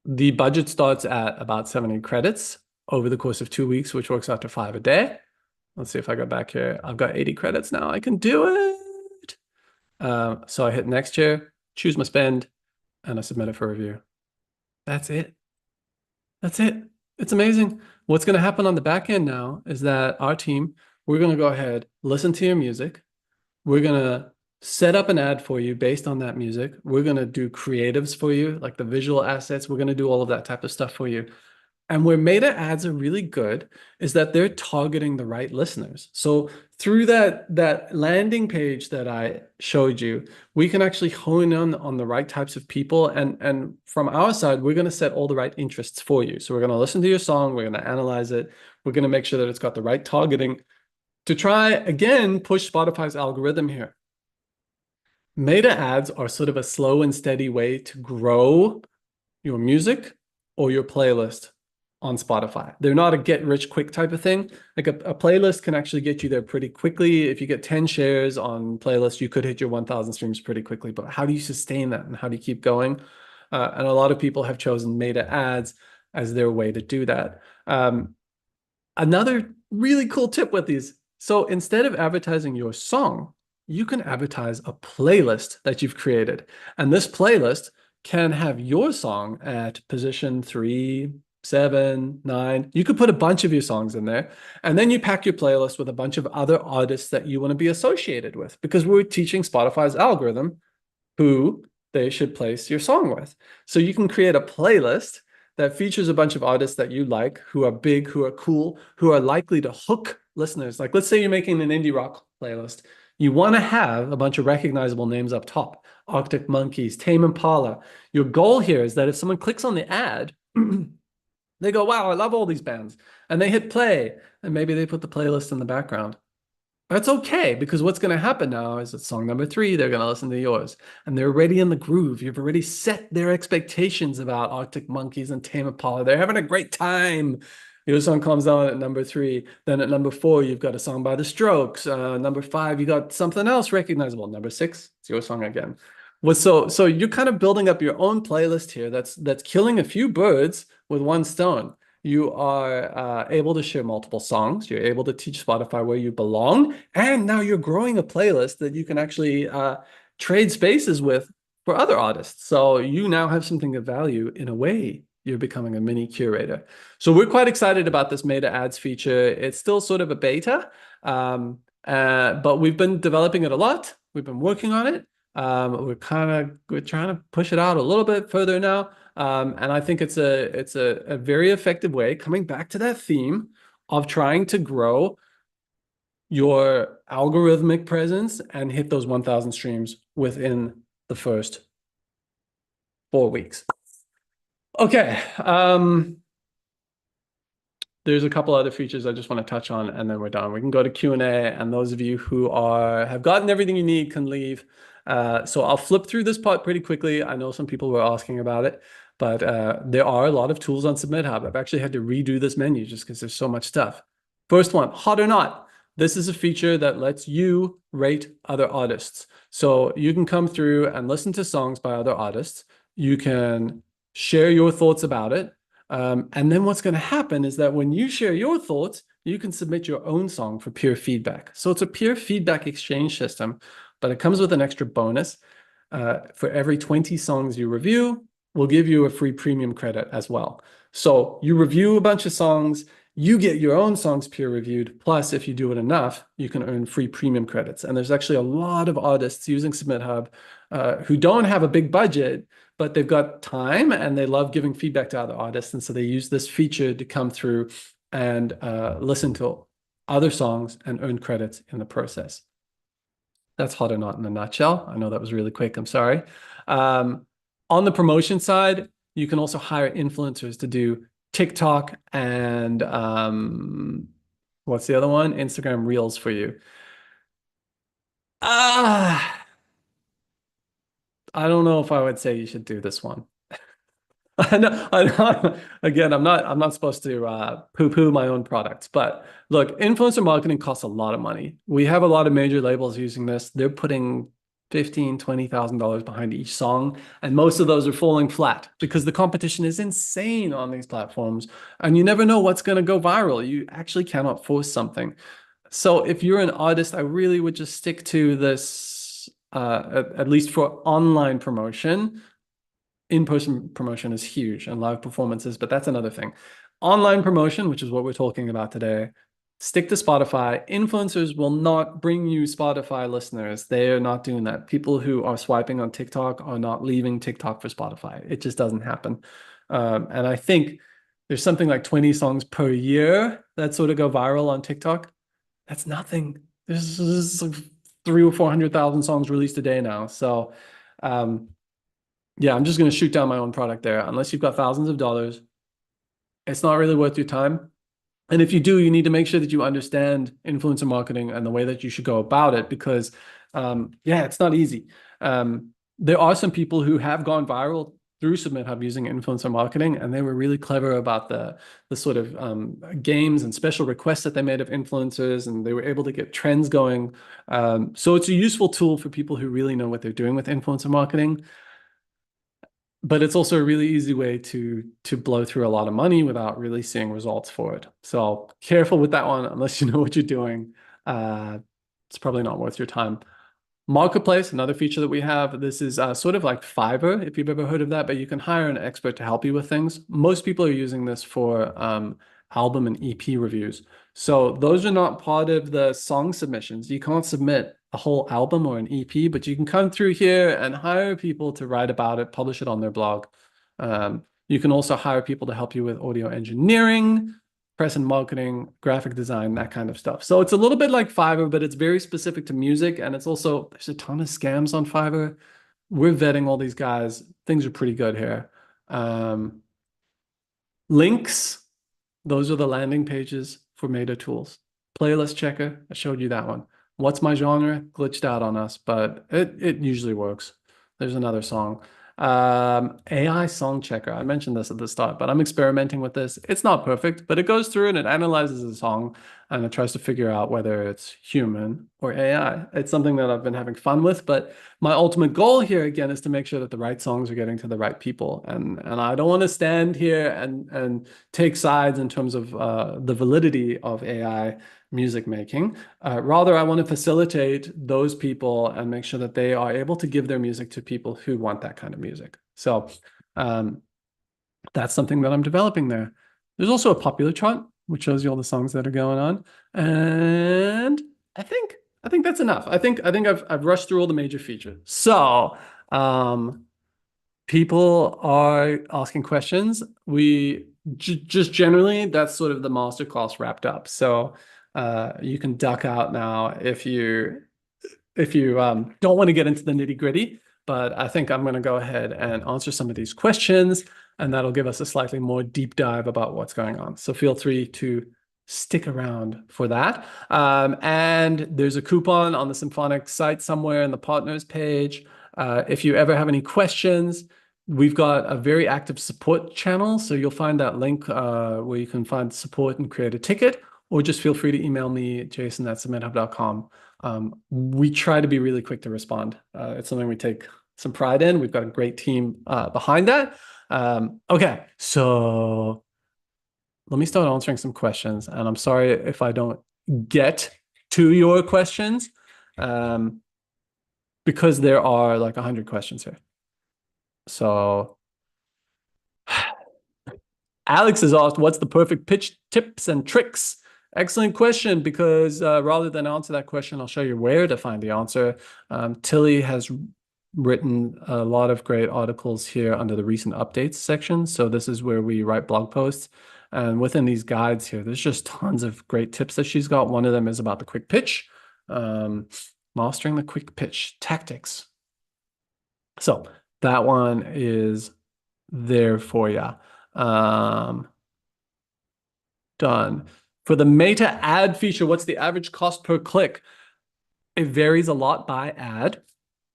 the budget starts at about 70 credits over the course of 2 weeks, which works out to 5 a day. Let's see if I go back here. I've got 80 credits now. I can do it. So I hit next year, choose my spend, and I submit it for review. That's it. That's it. It's amazing. What's going to happen on the back end now is that our team, we're going to go ahead, listen to your music. We're going to set up an ad for you based on that music. We're going to do creatives for you, like the visual assets. We're going to do all of that type of stuff for you. And where meta ads are really good is that they're targeting the right listeners. So through that landing page that I showed you, we can actually hone in on the right types of people. And from our side, we're going to set all the right interests for you. So we're going to listen to your song. We're going to analyze it. We're going to make sure that it's got the right targeting to try, again, push Spotify's algorithm here. Meta ads are sort of a slow and steady way to grow your music or your playlist on Spotify. They're not a get rich quick type of thing. Like a playlist can actually get you there pretty quickly. If you get 10 shares on playlist, you could hit your 1,000 streams pretty quickly. But how do you sustain that and how do you keep going? And a lot of people have chosen meta ads as their way to do that. Another really cool tip with these. So instead of advertising your song, you can advertise a playlist that you've created. And this playlist can have your song at position 3, 7, 9. You could put a bunch of your songs in there, and then you pack your playlist with a bunch of other artists that you want to be associated with, because we're teaching Spotify's algorithm who they should place your song with. So you can create a playlist that features a bunch of artists that you like, who are big, who are cool, who are likely to hook listeners. Like, let's say you're making an indie rock playlist. You want to have a bunch of recognizable names up top. Arctic Monkeys, Tame Impala. Your goal here is that if someone clicks on the ad, they go, wow, I love all these bands. And they hit play, and maybe they put the playlist in the background. That's okay, because what's going to happen now is at song number 3, they're going to listen to yours. And they're already in the groove. You've already set their expectations about Arctic Monkeys and Tame Impala. They're having a great time. Your song comes on at number 3. Then at number 4, you've got a song by The Strokes. Number 5, you got something else recognizable. Number 6, it's your song again. So you're kind of building up your own playlist here that's killing a few birds with one stone. You are able to share multiple songs. You're able to teach Spotify where you belong. And now you're growing a playlist that you can actually trade spaces with for other artists. So you now have something of value. In a way, you're becoming a mini curator. So we're quite excited about this meta ads feature. It's still sort of a beta, but we've been developing it a lot. We've been working on it. We're trying to push it out a little bit further now. And I think it's a very effective way, coming back to that theme of trying to grow your algorithmic presence and hit those 1,000 streams within the first 4 weeks. Okay. There's a couple other features I just want to touch on, and then we're done. We can go to Q&A, and those of you who have gotten everything you need can leave. So I'll flip through this part pretty quickly. I know some people were asking about it, but there are a lot of tools on SubmitHub. I've actually had to redo this menu just because there's so much stuff. First one, hot or not. This is a feature that lets you rate other artists. So you can come through and listen to songs by other artists. You can share your thoughts about it. And then what's going to happen is that when you share your thoughts, you can submit your own song for peer feedback. So it's a peer feedback exchange system, but it comes with an extra bonus. For every 20 songs you review, we'll give you a free premium credit as well. So you review a bunch of songs, you get your own songs peer reviewed. Plus, if you do it enough, you can earn free premium credits. And there's actually a lot of artists using SubmitHub who don't have a big budget, but they've got time and they love giving feedback to other artists. And so they use this feature to come through and listen to other songs and earn credits in the process. That's Hot or Not in a nutshell. I know that was really quick. I'm sorry. On the promotion side, you can also hire influencers to do TikTok and what's the other one? Instagram Reels for you. Ah, I don't know if I would say you should do this one. Again, I'm not supposed to poo-poo my own products, but look, influencer marketing costs a lot of money. We have a lot of major labels using this. They're putting $15,000-$20,000 behind each song, and most of those are falling flat because the competition is insane on these platforms, and you never know what's going to go viral. You actually cannot force something. So if you're an artist, I really would just stick to this, at least for online promotion. In-person promotion is huge and live performances, but that's another thing. Online promotion, which is what we're talking about today, stick to Spotify. Influencers will not bring you Spotify listeners. They are not doing that. People who are swiping on TikTok are not leaving TikTok for Spotify. It just doesn't happen. And I think there's something like 20 songs per year that sort of go viral on TikTok. That's nothing. There's like 300,000 or 400,000 songs released a day now. So, yeah, I'm just going to shoot down my own product there. Unless you've got thousands of dollars, it's not really worth your time. And if you do, you need to make sure that you understand influencer marketing and the way that you should go about it because, yeah, it's not easy. There are some people who have gone viral through SubmitHub using influencer marketing, and they were really clever about the sort of games and special requests that they made of influencers, and they were able to get trends going. So it's a useful tool for people who really know what they're doing with influencer marketing. But it's also a really easy way to blow through a lot of money without really seeing results for it. So careful with that one, unless you know what you're doing. It's probably not worth your time. Marketplace, another feature that we have. This is sort of like Fiverr, if you've ever heard of that, but you can hire an expert to help you with things. Most people are using this for album and EP reviews. So those are not part of the song submissions. You can't submit a whole album or an EP, but you can come through here and hire people to write about it, publish it on their blog. You can also hire people to help you with audio engineering, press and marketing, graphic design, that kind of stuff. So it's a little bit like Fiverr, but it's very specific to music. And it's also, there's a ton of scams on Fiverr. We're vetting all these guys. Things are pretty good here. Links, those are the landing pages for meta tools. Playlist checker, I showed you that one. What's my genre? Glitched out on us, but it usually works. There's another song. AI song checker. I mentioned this at the start, but I'm experimenting with this. It's not perfect, but it goes through and it analyzes a song and it tries to figure out whether it's human or AI. It's something that I've been having fun with, but my ultimate goal here again is to make sure that the right songs are getting to the right people. And I don't want to stand here and take sides in terms of the validity of AI music making. Rather, I want to facilitate those people and make sure that they are able to give their music to people who want that kind of music. So that's something that I'm developing there. There's also a popular chart, which shows you all the songs that are going on. And I think that's enough. I think I've rushed through all the major features. So people are asking questions. We just generally, that's sort of the masterclass wrapped up. So you can duck out now if you don't want to get into the nitty-gritty, but I think I'm going to go ahead and answer some of these questions, and that'll give us a slightly more deep dive about what's going on. So feel free to stick around for that. And there's a coupon on the Symphonic site somewhere in the partners page. If you ever have any questions, we've got a very active support channel. So you'll find that link where you can find support and create a ticket, or just feel free to email me, jason@submithub.com. We try to be really quick to respond. It's something we take some pride in. We've got a great team behind that. Okay, so let me start answering some questions. And I'm sorry if I don't get to your questions because there are like 100 questions here. So Alex has asked, what's the perfect pitch tips and tricks? Excellent question, because rather than answer that question, I'll show you where to find the answer. Tilly has written a lot of great articles here under the recent updates section. So this is where we write blog posts. And within these guides here, there's just tons of great tips that she's got. One of them is about the quick pitch, mastering the quick pitch tactics. So that one is there for you. Done. For the meta ad feature, what's the average cost per click? It varies a lot by ad,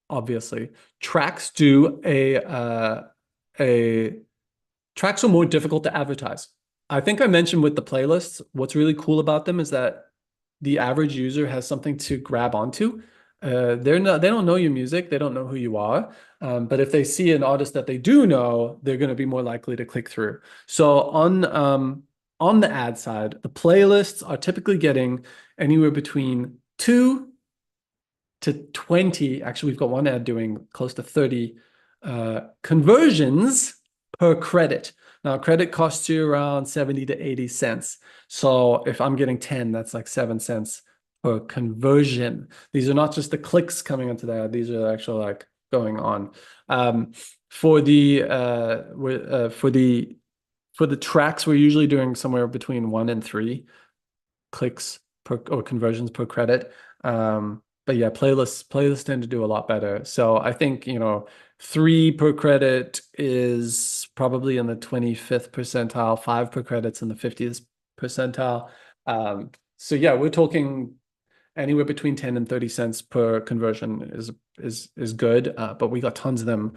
obviously. Tracks are more difficult to advertise. I think I mentioned with the playlists, what's really cool about them is that the average user has something to grab onto. They don't know your music, they don't know who you are. But if they see an artist that they do know, they're going to be more likely to click through. So on the ad side, the playlists are typically getting anywhere between 2 to 20. Actually, we've got one ad doing close to 30 conversions per credit. Now, credit costs you around 70 to 80 cents. So if I'm getting 10, that's like 7 cents per conversion. These are not just the clicks coming into that. These are actually like going on. For the tracks, we're usually doing somewhere between 1 and 3 clicks per or conversions per credit. But yeah, playlists tend to do a lot better. So I think, 3 per credit is probably in the 25th percentile, 5 per credit's in the 50th percentile. So yeah, we're talking anywhere between 10 and 30 cents per conversion is good, but we got tons of them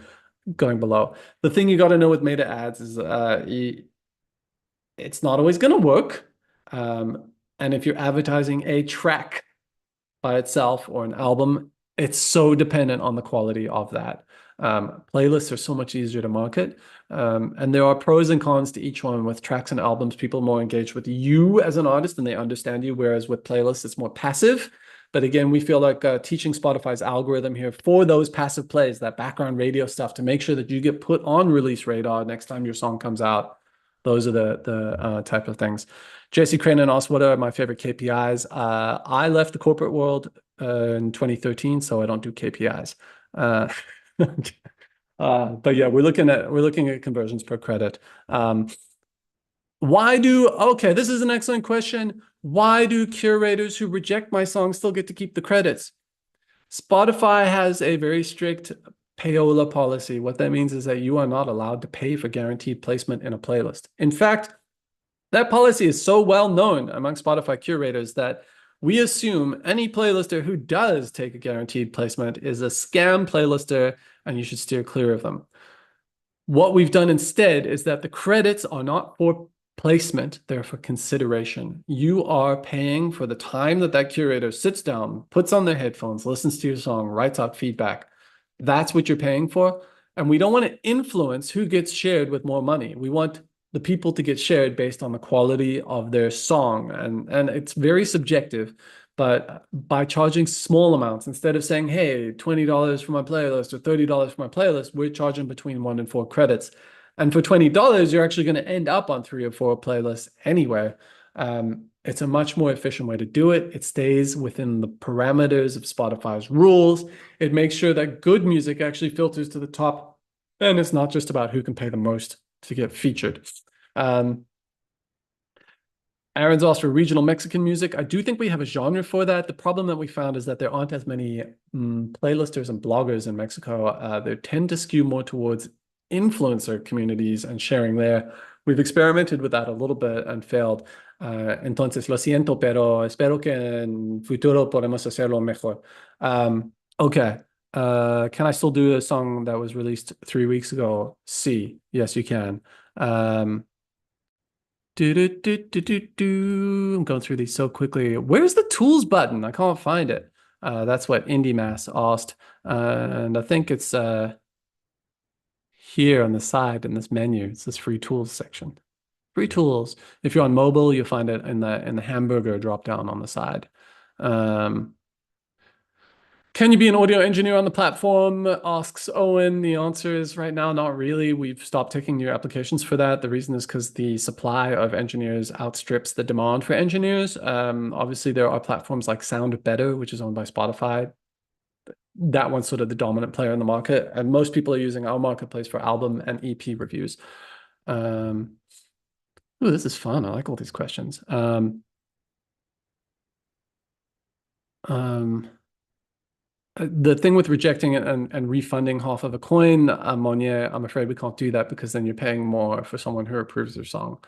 going below. The thing you got to know with meta ads is it's not always going to work. And if you're advertising a track by itself or an album, it's so dependent on the quality of that. Playlists are so much easier to market. And there are pros and cons to each one. With tracks and albums, people are more engaged with you as an artist and they understand you, whereas with playlists, it's more passive. But again, we feel like teaching Spotify's algorithm here for those passive plays, that background radio stuff, to make sure that you get put on release radar next time your song comes out. Those are the type of things. JC Cranen asked, what are my favorite KPIs? I left the corporate world in 2013, so I don't do KPIs. But yeah, we're looking at conversions per credit. Okay, this is an excellent question. Why do curators who reject my song still get to keep the credits? Spotify has a very strict payola policy. What that means is that you are not allowed to pay for guaranteed placement in a playlist. In fact, that policy is so well known among Spotify curators that we assume any playlister who does take a guaranteed placement is a scam playlister and you should steer clear of them. What we've done instead is that the credits are not for placement, they're for consideration. You are paying for the time that curator sits down, puts on their headphones, listens to your song, writes out feedback. That's what you're paying for. And we don't want to influence who gets shared with more money. We want the people to get shared based on the quality of their song. And it's very subjective, but by charging small amounts, instead of saying, hey, $20 for my playlist or $30 for my playlist, we're charging between 1 and 4 credits. And for $20, you're actually going to end up on 3 or 4 playlists anyway. It's a much more efficient way to do it. It stays within the parameters of Spotify's rules. It makes sure that good music actually filters to the top. And it's not just about who can pay the most to get featured. Aaron's asked for regional Mexican music. I do think we have a genre for that. The problem that we found is that there aren't as many playlisters and bloggers in Mexico. They tend to skew more towards influencer communities and sharing there. We've experimented with that a little bit and failed. Entonces, lo siento, pero espero que en futuro podemos hacerlo mejor. Okay. Can I still do a song that was released 3 weeks ago? Sí. Yes, you can. I'm going through these so quickly. Where's the tools button? I can't find it. That's what Indie Mass asked. And I think it's here on the side in this menu. It's this free tools section. Free tools. If you're on mobile, you'll find it in the hamburger drop down on the side. Can you be an audio engineer on the platform? Asks Owen. The answer is right now, not really. We've stopped taking new applications for that. The reason is because the supply of engineers outstrips the demand for engineers. Obviously, there are platforms like Sound Better, which is owned by Spotify. that one's sort of the dominant player in the market, and most people are using our marketplace for album and EP reviews. Ooh, this is fun. I like all these questions. The thing with rejecting it and refunding half of a coin, Monye, I'm afraid we can't do that because then you're paying more for someone who approves your song.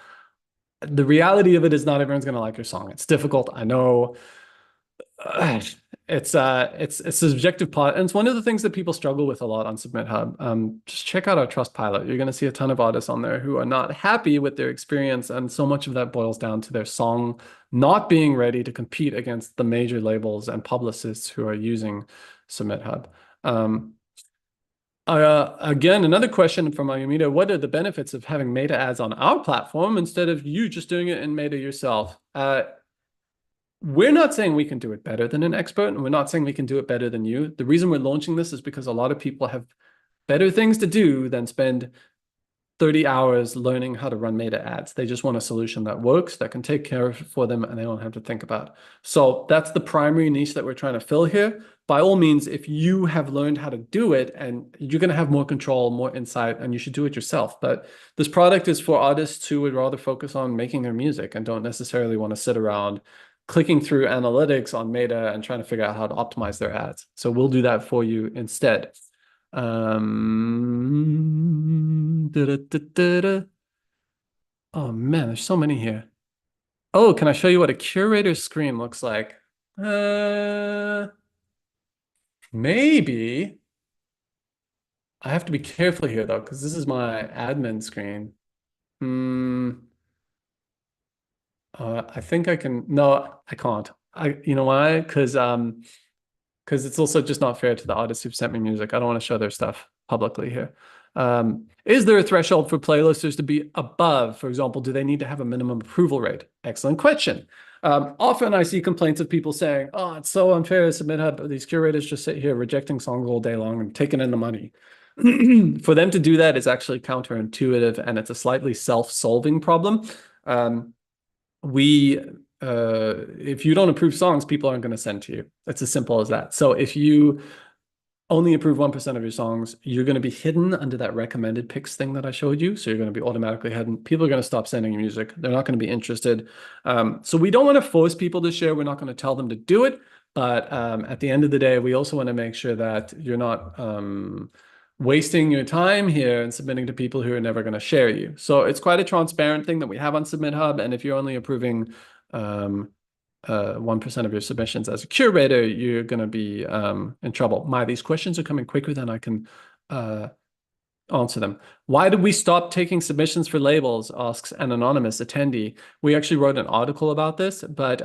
The reality of it is not everyone's going to like your song. It's difficult. I know. It's a subjective part, and it's one of the things that people struggle with a lot on SubmitHub. Just check out our Trustpilot. You're going to see a ton of artists on there who are not happy with their experience, and so much of that boils down to their song not being ready to compete against the major labels and publicists who are using SubmitHub. Again, another question from Ayumida: what are the benefits of having meta ads on our platform instead of you just doing it in meta yourself? We're not saying we can do it better than an expert, and we're not saying we can do it better than you. The reason we're launching this is because a lot of people have better things to do than spend 30 hours learning how to run meta ads. They just want a solution that works, that can take care of it for them, and they don't have to think about it. So that's the primary niche that we're trying to fill here. By all means, if you have learned how to do it, and you're going to have more control, more insight, and you should do it yourself. But this product is for artists who would rather focus on making their music and don't necessarily want to sit around clicking through analytics on Meta and trying to figure out how to optimize their ads. So we'll do that for you instead. Oh man, there's so many here. Oh, can I show you what a curator screen looks like? Maybe. I have to be careful here though, because this is my admin screen. I think I can. No, I can't. You know why? Because it's also just not fair to the artists who've sent me music. I don't want to show their stuff publicly here. Is there a threshold for playlisters to be above? For example, do they need to have a minimum approval rate? Excellent question. Often I see complaints of people saying, oh, it's so unfair to SubmitHub. These curators just sit here rejecting songs all day long and taking in the money. For them to do that is actually counterintuitive, and it's a slightly self-solving problem. If you don't approve songs, people aren't going to send to you. It's as simple as that. So if you only approve 1% of your songs, you're going to be hidden under that recommended picks thing that I showed you. So you're going to be automatically hidden. People are going to stop sending you music. They're not going to be interested. So we don't want to force people to share. We're not going to tell them to do it. But at the end of the day, we also want to make sure that you're not wasting your time here and submitting to people who are never going to share you. So it's quite a transparent thing that we have on SubmitHub. And if you're only approving 1% of your submissions as a curator, you're going to be in trouble. These questions are coming quicker than I can answer them. Why did we stop taking submissions for labels? Asks an anonymous attendee. We actually wrote an article about this, but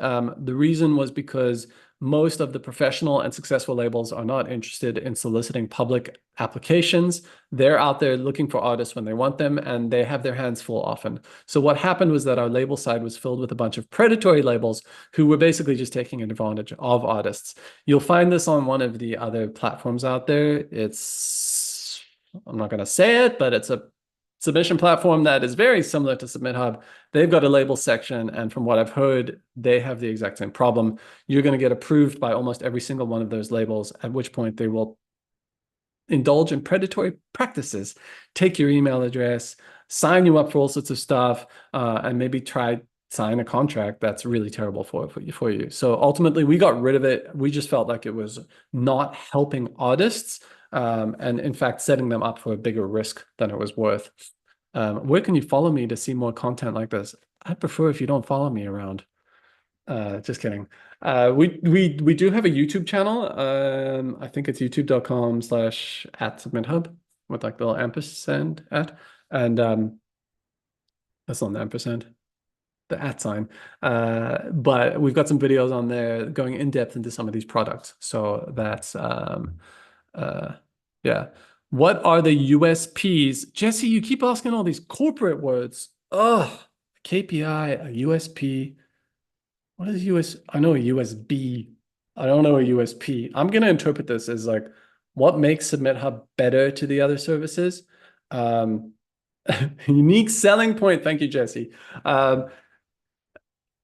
the reason was because most of the professional and successful labels are not interested in soliciting public applications. They're out there looking for artists when they want them, and they have their hands full often. So what happened was that our label side was filled with a bunch of predatory labels who were basically just taking advantage of artists. You'll find this on one of the other platforms out there. I'm not going to say it, but it's a submission platform that is very similar to SubmitHub. They've got a label section, and from what I've heard, they have the exact same problem. You're going to get approved by almost every single one of those labels, at which point they will indulge in predatory practices, take your email address, sign you up for all sorts of stuff, and maybe sign a contract that's really terrible for you. So ultimately, we got rid of it. We just felt like it was not helping artists, and in fact, setting them up for a bigger risk than it was worth. Where can you follow me to see more content like this? I'd prefer if you don't follow me around. Just kidding. We do have a YouTube channel. I think it's youtube.com/@SubmitHub with like the little ampersand at, and that's not an ampersand, the @ sign. But we've got some videos on there going in depth into some of these products. So that's yeah. What are the USPs? Jesse, you keep asking all these corporate words. Oh, KPI, a USP. What is US? I know a USB. I don't know a USP. I'm going to interpret this as like what makes SubmitHub better to the other services. Unique selling point. Thank you, Jesse.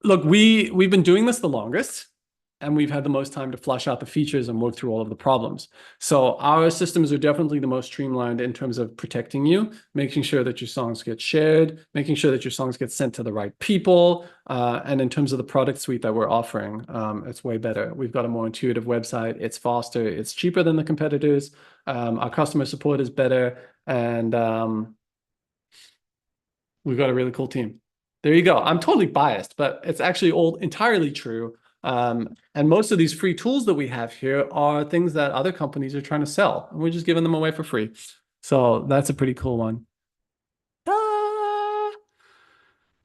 Look, we've been doing this the longest. and we've had the most time to flush out the features and work through all of the problems. So our systems are definitely the most streamlined in terms of protecting you, making sure that your songs get shared, making sure that your songs get sent to the right people. And in terms of the product suite that we're offering, it's way better. We've got a more intuitive website. It's faster. It's cheaper than the competitors. Our customer support is better. And we've got a really cool team. There you go. I'm totally biased, but it's actually all entirely true. And most of these free tools that we have here are things that other companies are trying to sell, and we're just giving them away for free. So that's a pretty cool one.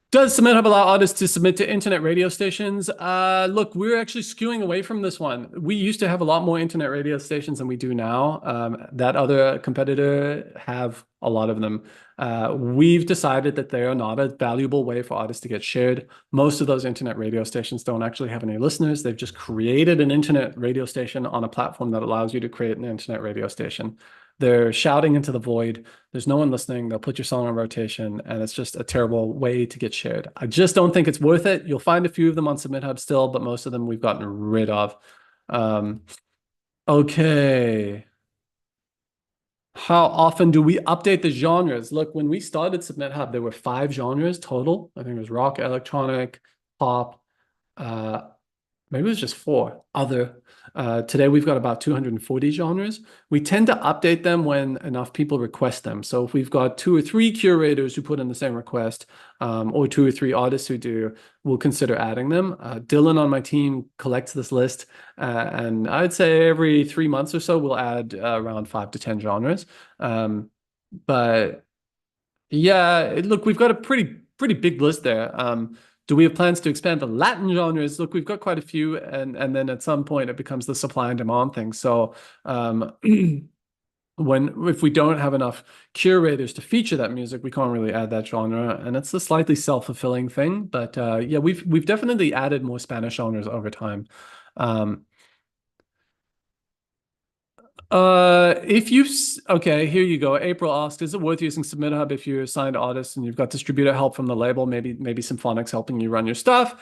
Does SubmitHub allow artists to submit to internet radio stations? Look, we're actually skewing away from this one. We used to have a lot more internet radio stations than we do now. That other competitor have a lot of them. We've decided that they are not a valuable way for artists to get shared. Most of those internet radio stations don't actually have any listeners. They've just created an internet radio station on a platform that allows you to create an internet radio station. They're shouting into the void. There's no one listening. They'll put your song on rotation, and it's just a terrible way to get shared. I just don't think it's worth it. You'll find a few of them on SubmitHub still, but most of them we've gotten rid of. Okay. How often do we update the genres? Look, when we started SubmitHub, there were 5 genres total. I think it was rock, electronic, pop, maybe it was just 4 other. Today we've got about 240 genres. We tend to update them when enough people request them. So if we've got 2 or 3 curators who put in the same request, or 2 or 3 artists who do, we'll consider adding them. Dylan on my team collects this list, and I'd say every 3 months or so we'll add around 5 to 10 genres. But yeah, look, we've got a pretty big list there. Do we have plans to expand the Latin genres? Look, we've got quite a few, and then at some point it becomes the supply and demand thing. So if we don't have enough curators to feature that music, we can't really add that genre, and it's a slightly self-fulfilling thing. But yeah, we've definitely added more Spanish genres over time. Okay, here you go. April asks, is it worth using SubmitHub if you're a signed artist and you've got distributor help from the label? Maybe Symphonic's helping you run your stuff.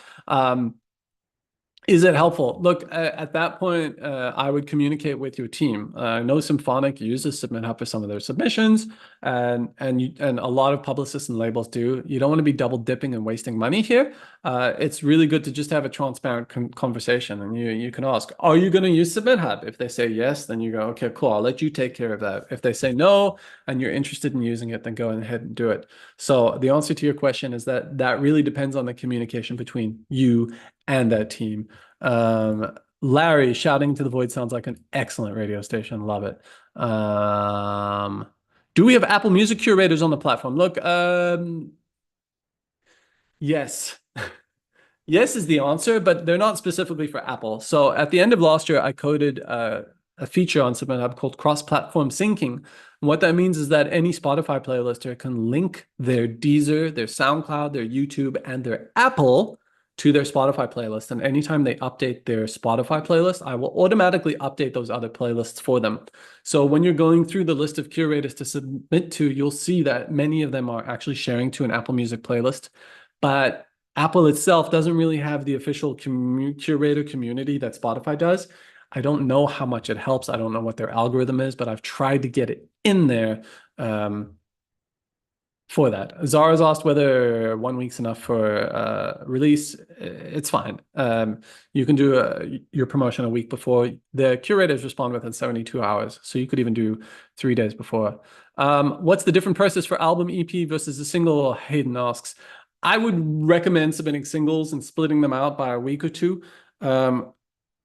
Is it helpful? Look, at that point, I would communicate with your team. I know Symphonic uses SubmitHub for some of their submissions, and a lot of publicists and labels do. You don't want to be double dipping and wasting money here. It's really good to just have a transparent conversation, and you can ask, are you going to use SubmitHub? If they say yes, then you go, okay, cool, I'll let you take care of that. If they say no, and you're interested in using it, then go ahead and do it. So the answer to your question is that really depends on the communication between you and that team. Larry, shouting to the void sounds like an excellent radio station. Love it. Do we have Apple Music curators on the platform? Look, yes. Yes is the answer, but they're not specifically for Apple. So at the end of last year, I coded a feature on SubmitHub called cross-platform syncing. And what that means is that any Spotify playlister can link their Deezer, their SoundCloud, their YouTube, and their Apple to their Spotify playlist. And anytime they update their Spotify playlist, I will automatically update those other playlists for them. So when you're going through the list of curators to submit to, you'll see that many of them are actually sharing to an Apple Music playlist. But Apple itself doesn't really have the official curator community that Spotify does. I don't know how much it helps. I don't know what their algorithm is, but I've tried to get it in there for that. Zara's asked whether 1 week's enough for release. It's fine. You can do your promotion a week before. The curators respond within 72 hours, so you could even do 3 days before. What's the different process for album EP versus a single? Hayden asks. I would recommend submitting singles and splitting them out by a week or two.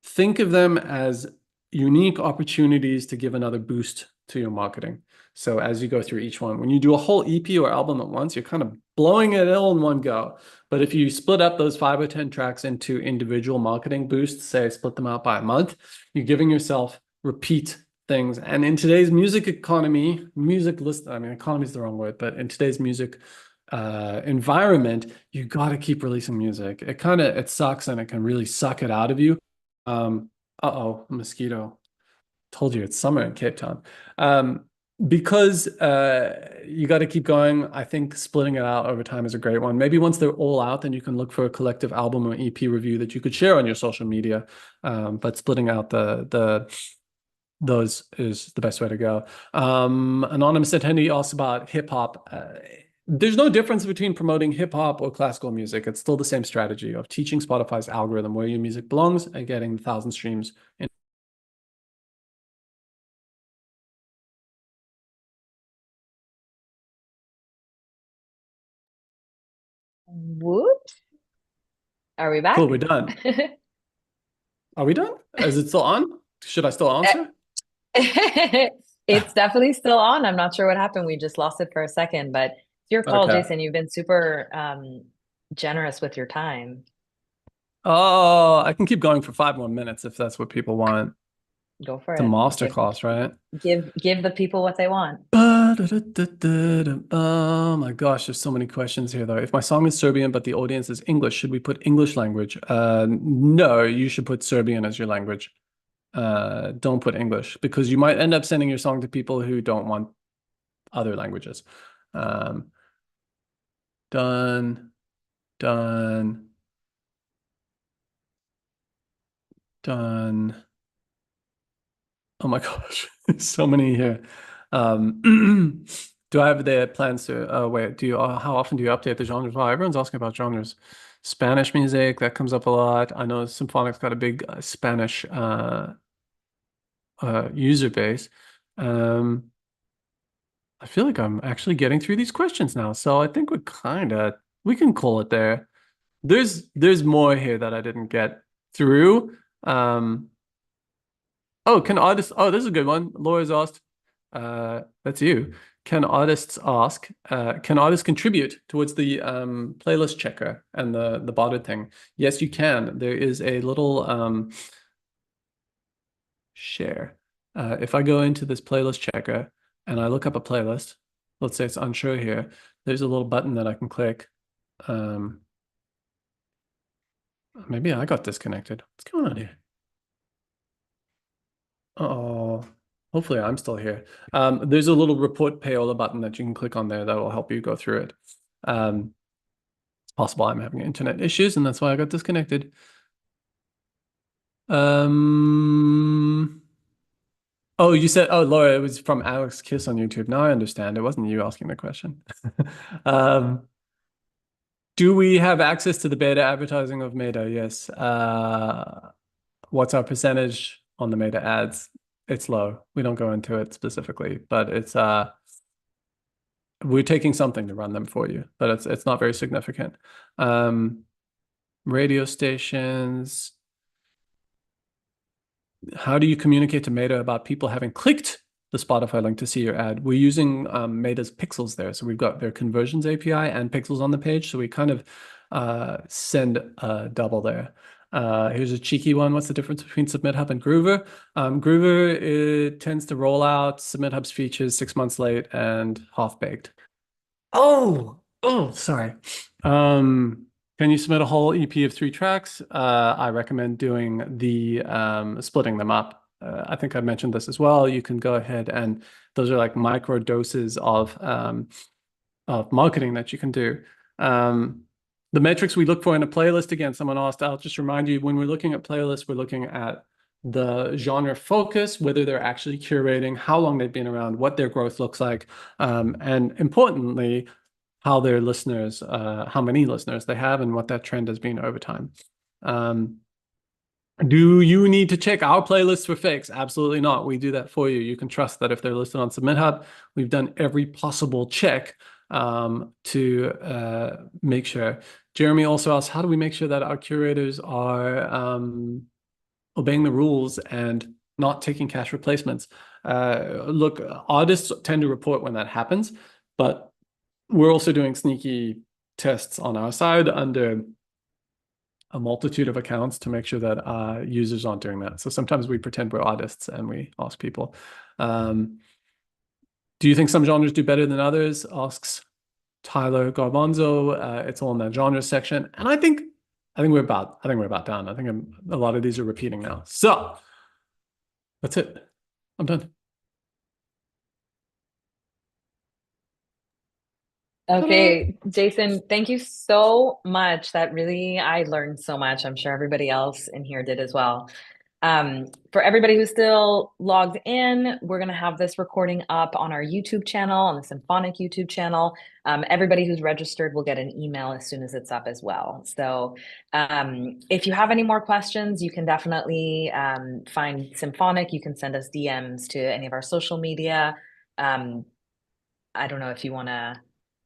Think of them as unique opportunities to give another boost to your marketing. So as you go through each one, when you do a whole EP or album at once, you're kind of blowing it all in one go. But if you split up those 5 or 10 tracks into individual marketing boosts, say split them out by a month, you're giving yourself repeat things. And in today's music economy, economy is the wrong word, but in today's music environment, you got to keep releasing music. It sucks, and it can really suck it out of you. Uh-oh, mosquito. Told you it's summer in Cape Town. Because you got to keep going. I think splitting it out over time is a great one. Maybe once they're all out, then you can look for a collective album or EP review that you could share on your social media. But splitting out those is the best way to go. Anonymous attendee asked about hip hop. There's no difference between promoting hip hop or classical music. It's still the same strategy of teaching Spotify's algorithm where your music belongs and getting 1,000 streams in. Whoops. Are we Cool, back? we're done. Are we done? Is it still on? Should I still answer? It's definitely still on. I'm not sure what happened. We just lost it for a second, but it's your call, Okay. Jason. You've been super generous with your time. Oh, I can keep going for 5 more minutes if that's what people want. Go for It's a it. masterclass, right? Give the people what they want. Oh my gosh, there's so many questions here though. If my song is Serbian but the audience is English, should we put English language? No, you should put Serbian as your language. Don't put English because you might end up sending your song to people who don't want other languages. Done, done, done. Oh my gosh, so many here. Do I have the plans to, wait, how often do you update the genres? Well, everyone's asking about genres. Spanish music, that comes up a lot. I know Symphonic's got a big Spanish user base. Um, I feel like I'm actually getting through these questions now, so I think we can call it there. There's more here that I didn't get through. Oh, this is a good one. Laura's asked, that's you. Can artists contribute towards the playlist checker and the botted thing? Yes, you can. There is a little share. If I go into this playlist checker and I look up a playlist, let's say it's unsure here, there's a little button that I can click. Maybe I got disconnected. What's going on here? Oh, hopefully I'm still here. There's a little report payola button that you can click on there that will help you go through it. It's possible I'm having internet issues and that's why I got disconnected. Oh, you said, oh, Laura, it was from Alex Kiss on YouTube. Now I understand. It wasn't you asking the question. Do we have access to the beta advertising of Meta? Yes. What's our percentage on the Meta ads? It's low. We don't go into it specifically, but we're taking something to run them for you, but it's not very significant. Radio stations. How do you communicate to Meta about people having clicked the Spotify link to see your ad? We're using Meta's pixels there. So we've got their conversions API and pixels on the page. So we kind of send a double there. Here's a cheeky one. What's the difference between SubmitHub and Groover? Groover, it tends to roll out SubmitHub's features 6 months late and half-baked. Oh, sorry. Can you submit a whole EP of 3 tracks? I recommend doing the splitting them up. I think I mentioned this as well. You can go ahead and those are like micro doses of marketing that you can do. The metrics we look for in a playlist, again, someone asked, I'll just remind you, when we're looking at playlists, we're looking at the genre focus, whether they're actually curating, how long they've been around, what their growth looks like, and importantly, how their listeners, how many listeners they have and what that trend has been over time. Do you need to check our playlists for fakes? Absolutely not. We do that for you. You can trust that if they're listed on SubmitHub, we've done every possible check to make sure. Jeremy also asked, how do we make sure that our curators are obeying the rules and not taking cash replacements? Look, artists tend to report when that happens, but we're also doing sneaky tests on our side under a multitude of accounts to make sure that users aren't doing that. So sometimes we pretend we're artists and we ask people. Do you think some genres do better than others? Asks Tyler Garbanzo. It's all in that genre section. And I think we're about done. I think a lot of these are repeating now. So that's it. I'm done. Ta-da! Okay, Jason, thank you so much. That really, I learned so much. I'm sure everybody else in here did as well. For everybody who's still logged in, we're going to have this recording up on our YouTube channel, on the Symphonic YouTube channel. Everybody who's registered will get an email as soon as it's up as well. So if you have any more questions, you can definitely find Symphonic. You can send us DMs to any of our social media. Um, I don't know if you want to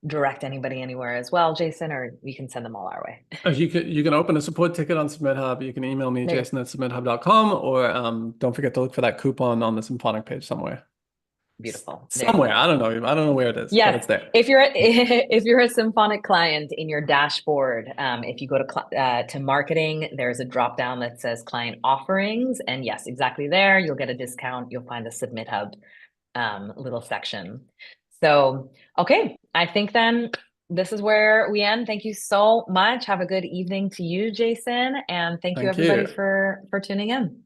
direct anybody anywhere as well, Jason, or we can send them all our way. You can open a support ticket on SubmitHub. You can email me, There, jason@submithub.com, or don't forget to look for that coupon on the Symphonic page somewhere. beautiful. There you Somewhere. go. I don't know where it is, but it's Yes, there. if you're if you're a Symphonic client in your dashboard, if you go to marketing, there's a drop down that says client offerings, and yes, exactly there, you'll get a discount. You'll find a Submit Hub little section. So, okay, I think then this is where we end. Thank you so much. Have a good evening to you, Jason, and thank you Thank everybody you. for tuning in.